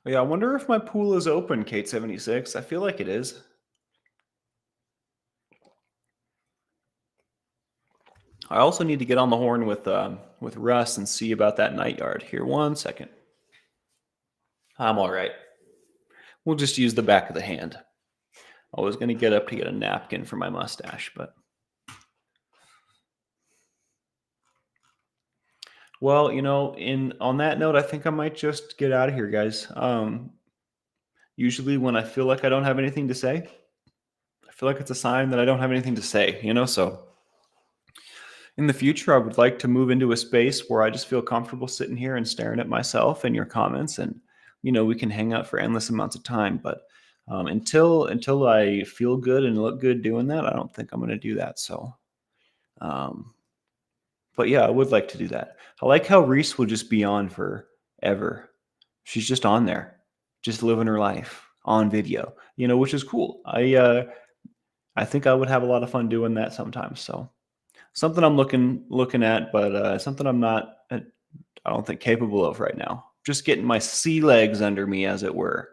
Oh, yeah, I wonder if my pool is open, Kate76. I feel like it is. I also need to get on the horn with Russ and see about that night yard. Here, 1 second. I'm all right. We'll just use the back of the hand. I was going to get up to get a napkin for my mustache, but well, in on that note, I think I might just get out of here, guys. Usually, when I feel like I don't have anything to say, I feel like it's a sign that I don't have anything to say. So in the future, I would like to move into a space where I just feel comfortable sitting here and staring at myself and your comments, and we can hang out for endless amounts of time. But until I feel good and look good doing that, I don't think I'm going to do that. So, but yeah, I would like to do that. I like how Reese will just be on forever. She's just on there, just living her life on video, which is cool. I think I would have a lot of fun doing that sometimes. So something I'm looking at, but something I'm not. I don't think capable of right now. Just getting my sea legs under me, as it were.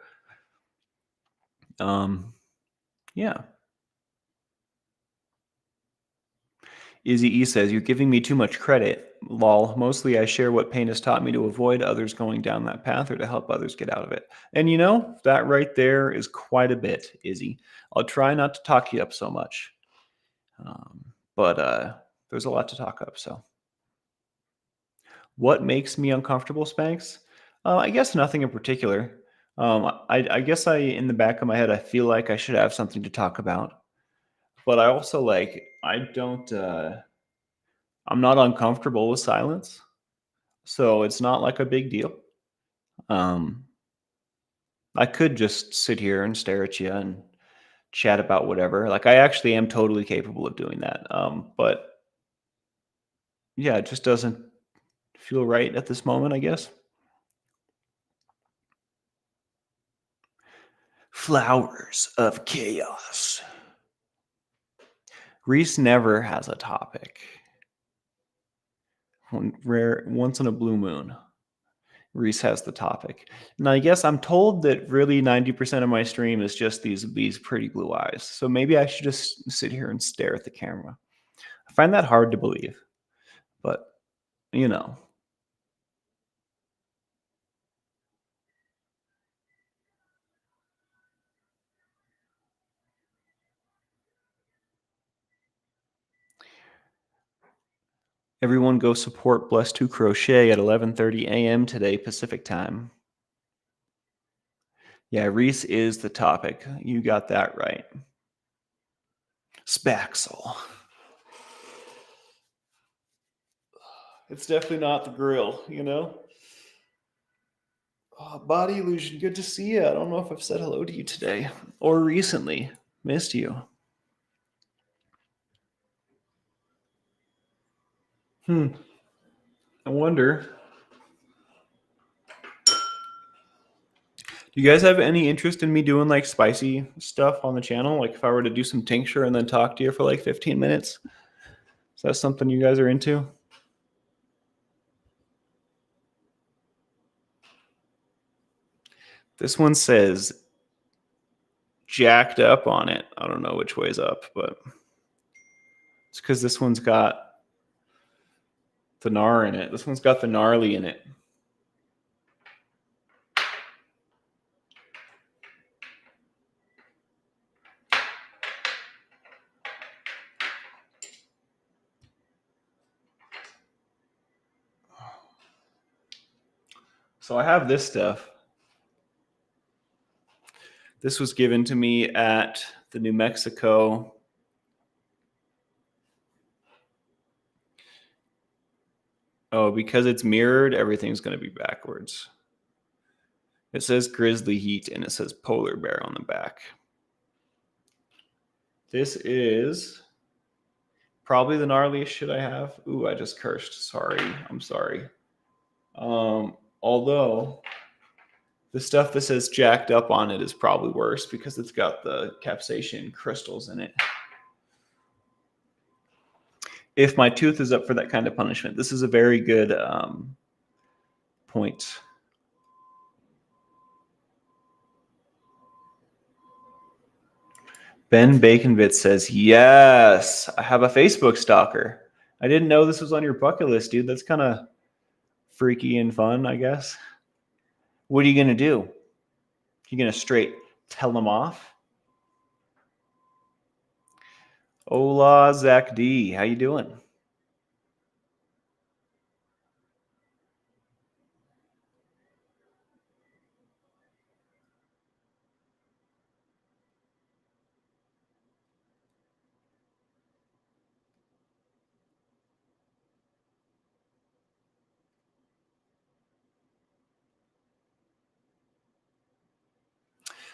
Yeah. Izzy E says, "You're giving me too much credit. Lol. Mostly I share what pain has taught me to avoid others going down that path or to help others get out of it." And that right there is quite a bit, Izzy. I'll try not to talk you up so much. But there's a lot to talk up. So what makes me uncomfortable, Spanx? I guess nothing in particular. I guess in the back of my head, I feel like I should have something to talk about. But I also I don't, I'm not uncomfortable with silence. So it's not like a big deal. Um, I could just sit here and stare at you and chat about whatever. Like I actually am totally capable of doing that. But yeah, it just doesn't feel right at this moment, I guess. Flowers of chaos. Reese never has a topic. Rare, once in a blue moon. Reese has the topic. And I guess I'm told that really 90% of my stream is just these pretty blue eyes. So maybe I should just sit here and stare at the camera. I find that hard to believe, but you know. Everyone go support Bless to Crochet at 11:30 a.m. today Pacific time. Yeah, Reese is the topic. You got that right. Spaxel. It's definitely not the grill, you know? Oh, Body Illusion, good to see you. I don't know if I've said hello to you today or recently. Missed you. I wonder. Do you guys have any interest in me doing like spicy stuff on the channel? Like if I were to do some tincture and then talk to you for like 15 minutes? Is that something you guys are into? This one says jacked up on it. I don't know which way's up, but it's because this one's got the gnar in it. This one's got the gnarly in it. So I have this stuff. This was given to me at the New Mexico because it's mirrored, everything's going to be backwards. It says Grizzly Heat and it says Polar Bear on the back. This is probably the gnarliest shit I have. Ooh, I just cursed. Sorry. I'm sorry. Although the stuff that says jacked up on it is probably worse because it's got the capsaicin crystals in it. If my tooth is up for that kind of punishment, this is a very good point. Ben Baconbit says, yes, I have a Facebook stalker. I didn't know this was on your bucket list, dude. That's kind of freaky and fun, I guess. What are you going to do? You going to straight tell them off? Hola, Zach D. How you doing?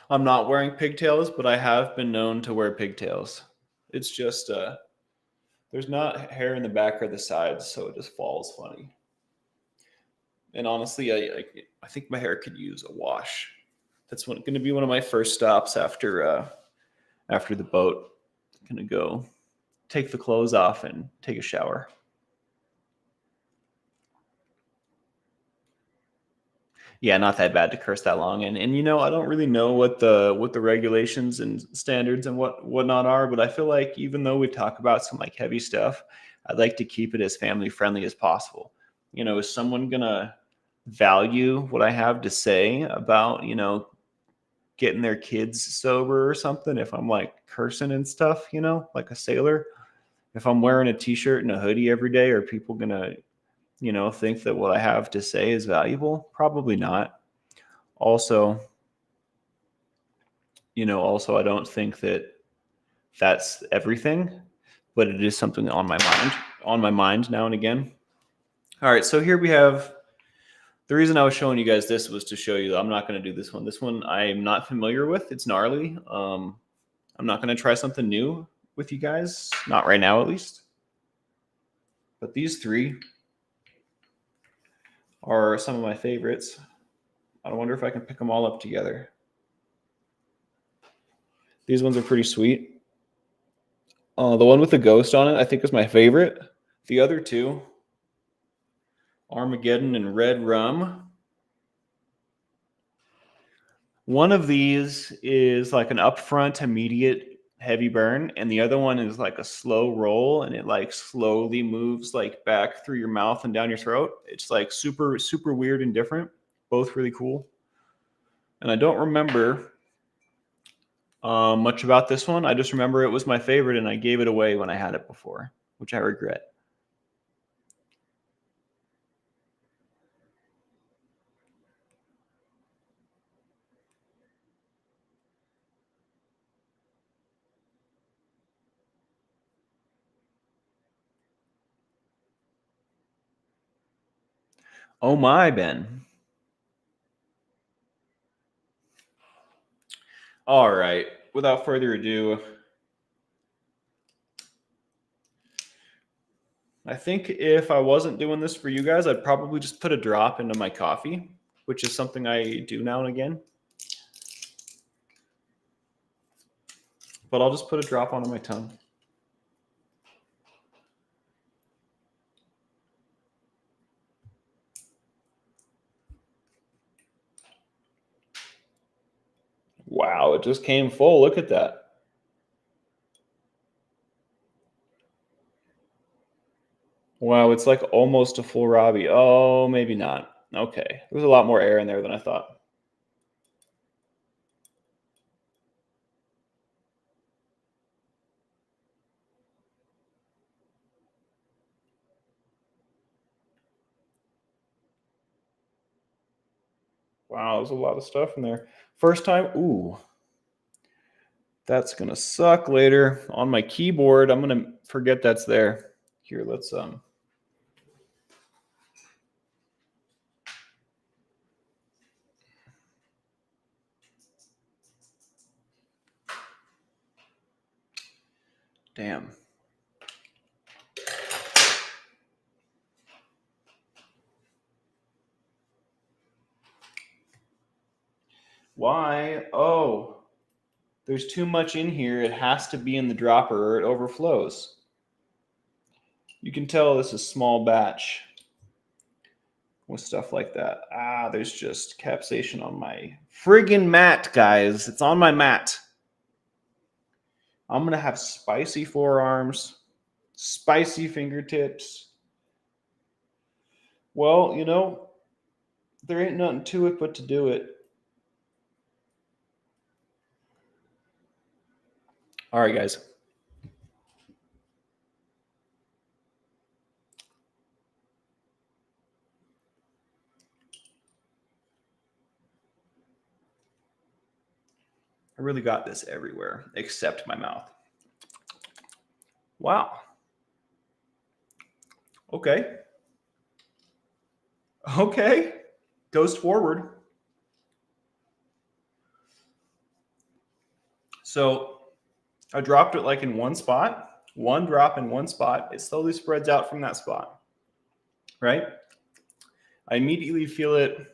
I'm not wearing pigtails, but I have been known to wear pigtails. It's just there's not hair in the back or the sides, so it just falls funny. And honestly, I think my hair could use a wash. That's going to be one of my first stops after the boat. I'm going to go take the clothes off and take a shower. Yeah, not that bad to curse that long. And you know, I don't really know what the regulations and standards and whatnot are, but I feel like even though we talk about some like heavy stuff, I'd like to keep it as family friendly as possible. You know, is someone gonna value what I have to say about, you know, getting their kids sober or something if I'm like cursing and stuff, you know, like a sailor? If I'm wearing a t-shirt and a hoodie every day, are people gonna, you know, think that what I have to say is valuable? Probably not. Also, you know, also I don't think that that's everything, but it is something on my mind now and again. All right, so here we have the reason I was showing you guys this was to show you that I'm not going to do this one. This one I'm not familiar with. It's gnarly. I'm not going to try something new with you guys, not right now at least. But these three are some of my favorites. I wonder if I can pick them all up together. These ones are pretty sweet. The one with the ghost on it, I think, is my favorite. The other two, Armageddon and Red Rum, One of these is like an upfront immediate heavy burn, and the other one is like a slow roll, and it like slowly moves like back through your mouth and down your throat. It's like super, super weird and different. Both really cool. And I don't remember much about this one. I just remember it was my favorite, and I gave it away when I had it before, which I regret. Oh my, Ben. All right. Without further ado, I think if I wasn't doing this for you guys, I'd probably just put a drop into my coffee, which is something I do now and again. But I'll just put a drop onto my tongue. Wow, it just came full. Look at that. Wow, it's like almost a full Robbie. Oh, maybe not. Okay. There's a lot more air in there than I thought. Wow, there's a lot of stuff in there. First time. Ooh. That's gonna suck later. On my keyboard, I'm gonna forget that's there. Here, let's damn. Why? Oh, there's too much in here. It has to be in the dropper or it overflows. You can tell this is small batch with stuff like that. Ah, there's just capsation on my friggin' mat, guys. It's on my mat. I'm going to have spicy forearms, spicy fingertips. Well, you know, there ain't nothing to it but to do it. All right, guys. I really got this everywhere except my mouth. Wow. Okay. Okay. Goes forward. So I dropped it like in one spot, one drop in one spot. It slowly spreads out from that spot, right? I immediately feel it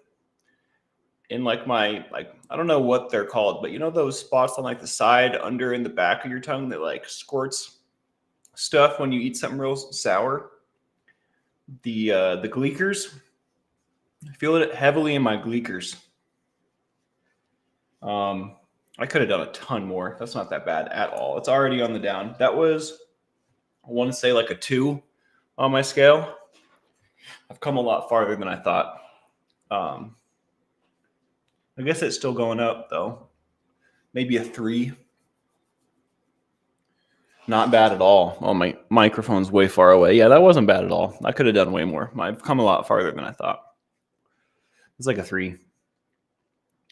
in like my, like, I don't know what they're called, but you know those spots on like the side, under, in the back of your tongue that like squirts stuff when you eat something real sour? The gleekers. I feel it heavily in my gleekers. I could have done a ton more. That's not that bad at all. It's already on the down. That was, I want to say, like a 2 on my scale. I've come a lot farther than I thought. I guess it's still going up though. Maybe a 3. Not bad at all. Oh, my microphone's way far away. Yeah, that wasn't bad at all. I could have done way more. I've come a lot farther than I thought. It's like a 3.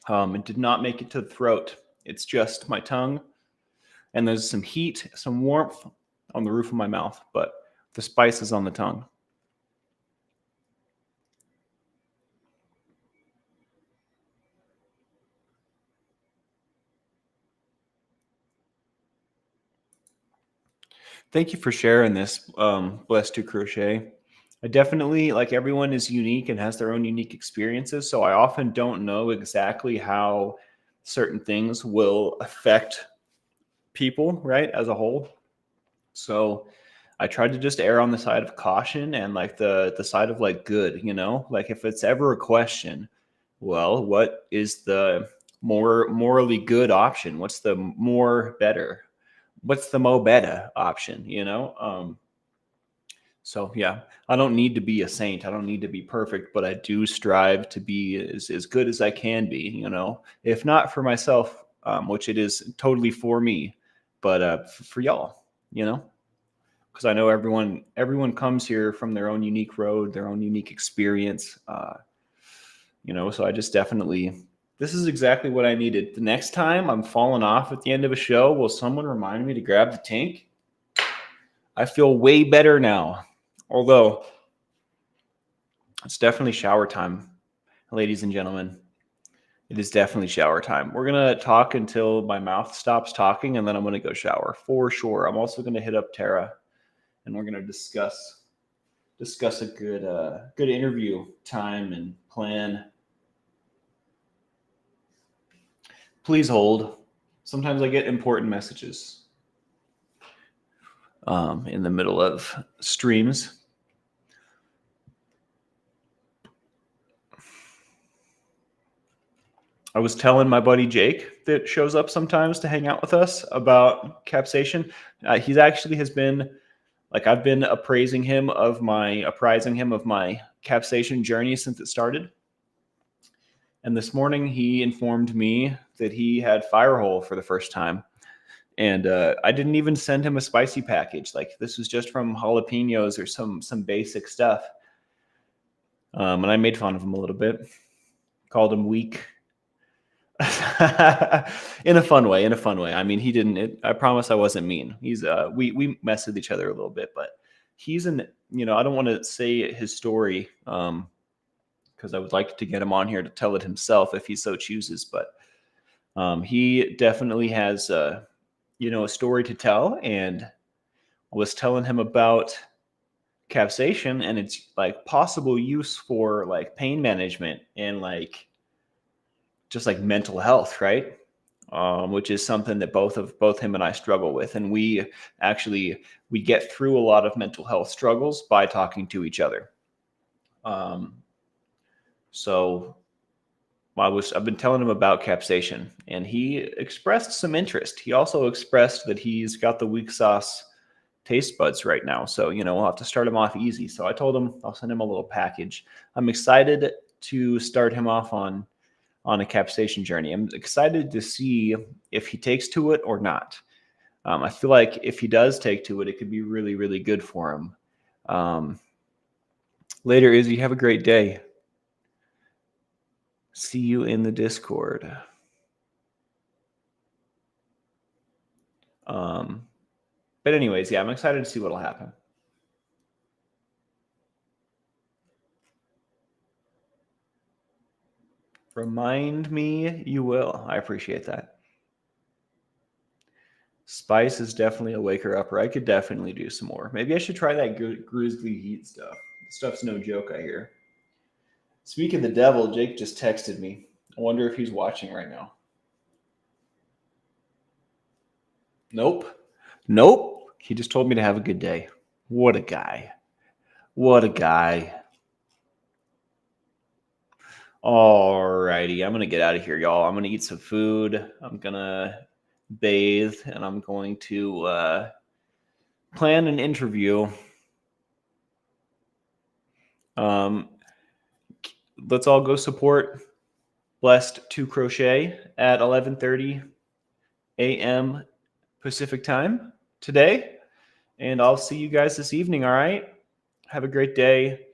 It did not make it to the throat. It's just my tongue. And there's some heat, some warmth on the roof of my mouth, but the spice is on the tongue. Thank you for sharing this, Blessed to Crochet. I definitely, like, everyone is unique and has their own unique experiences, so I often don't know exactly how certain things will affect people, right, as a whole. So I tried to just err on the side of caution and like the side of like good, you know, like if it's ever a question, well, what is the more morally good option? What's the more better? What's the mo better option? So yeah, I don't need to be a saint. I don't need to be perfect, but I do strive to be as good as I can be, if not for myself, which it is totally for me, but for y'all, because I know everyone comes here from their own unique road, their own unique experience, so I just definitely, this is exactly what I needed. The next time I'm falling off at the end of a show, will someone remind me to grab the tank? I feel way better now. Although it's definitely shower time, ladies and gentlemen. It is definitely shower time. We're going to talk until my mouth stops talking, and then I'm going to go shower for sure. I'm also going to hit up Tara, and we're going to discuss a good interview time and plan. Please hold. Sometimes I get important messages in the middle of streams. I was telling my buddy Jake that shows up sometimes to hang out with us about capsation. He's actually has been I've been apprising him of my capsation journey since it started. And this morning he informed me that he had Firehole for the first time. And I didn't even send him a spicy package. This was just from jalapenos or some basic stuff. And I made fun of him a little bit, called him weak. in a fun way. I mean, he didn't. I promise I wasn't mean. He's we mess with each other a little bit, but he's I don't want to say his story because I would like to get him on here to tell it himself if he so chooses. But he definitely has a story to tell, and I was telling him about capsation and its possible use for pain management and just mental health, right? Which is something that both him and I struggle with. And we get through a lot of mental health struggles by talking to each other. So I've been telling him about capsation, and he expressed some interest. He also expressed that he's got the weak sauce taste buds right now. So, we'll have to start him off easy. So I told him I'll send him a little package. I'm excited to start him off on a capsation journey. I'm excited to see if he takes to it or not. I feel like if he does take to it, it could be really, really good for him. Later, Izzy, have a great day. See you in the Discord. But anyways, yeah, I'm excited to see what'll happen. Remind me you will. I appreciate that. Spice is definitely a waker-upper. I could definitely do some more. Maybe I should try that grizzly heat stuff. The stuff's no joke, I hear. Speaking of the devil, Jake just texted me. I wonder if he's watching right now. Nope. He just told me to have a good day. What a guy. Alrighty, I'm going to get out of here, y'all. I'm going to eat some food. I'm going to bathe, and I'm going to plan an interview. Let's all go support Blessed to Crochet at 11:30 a.m. Pacific time today. And I'll see you guys this evening, all right? Have a great day.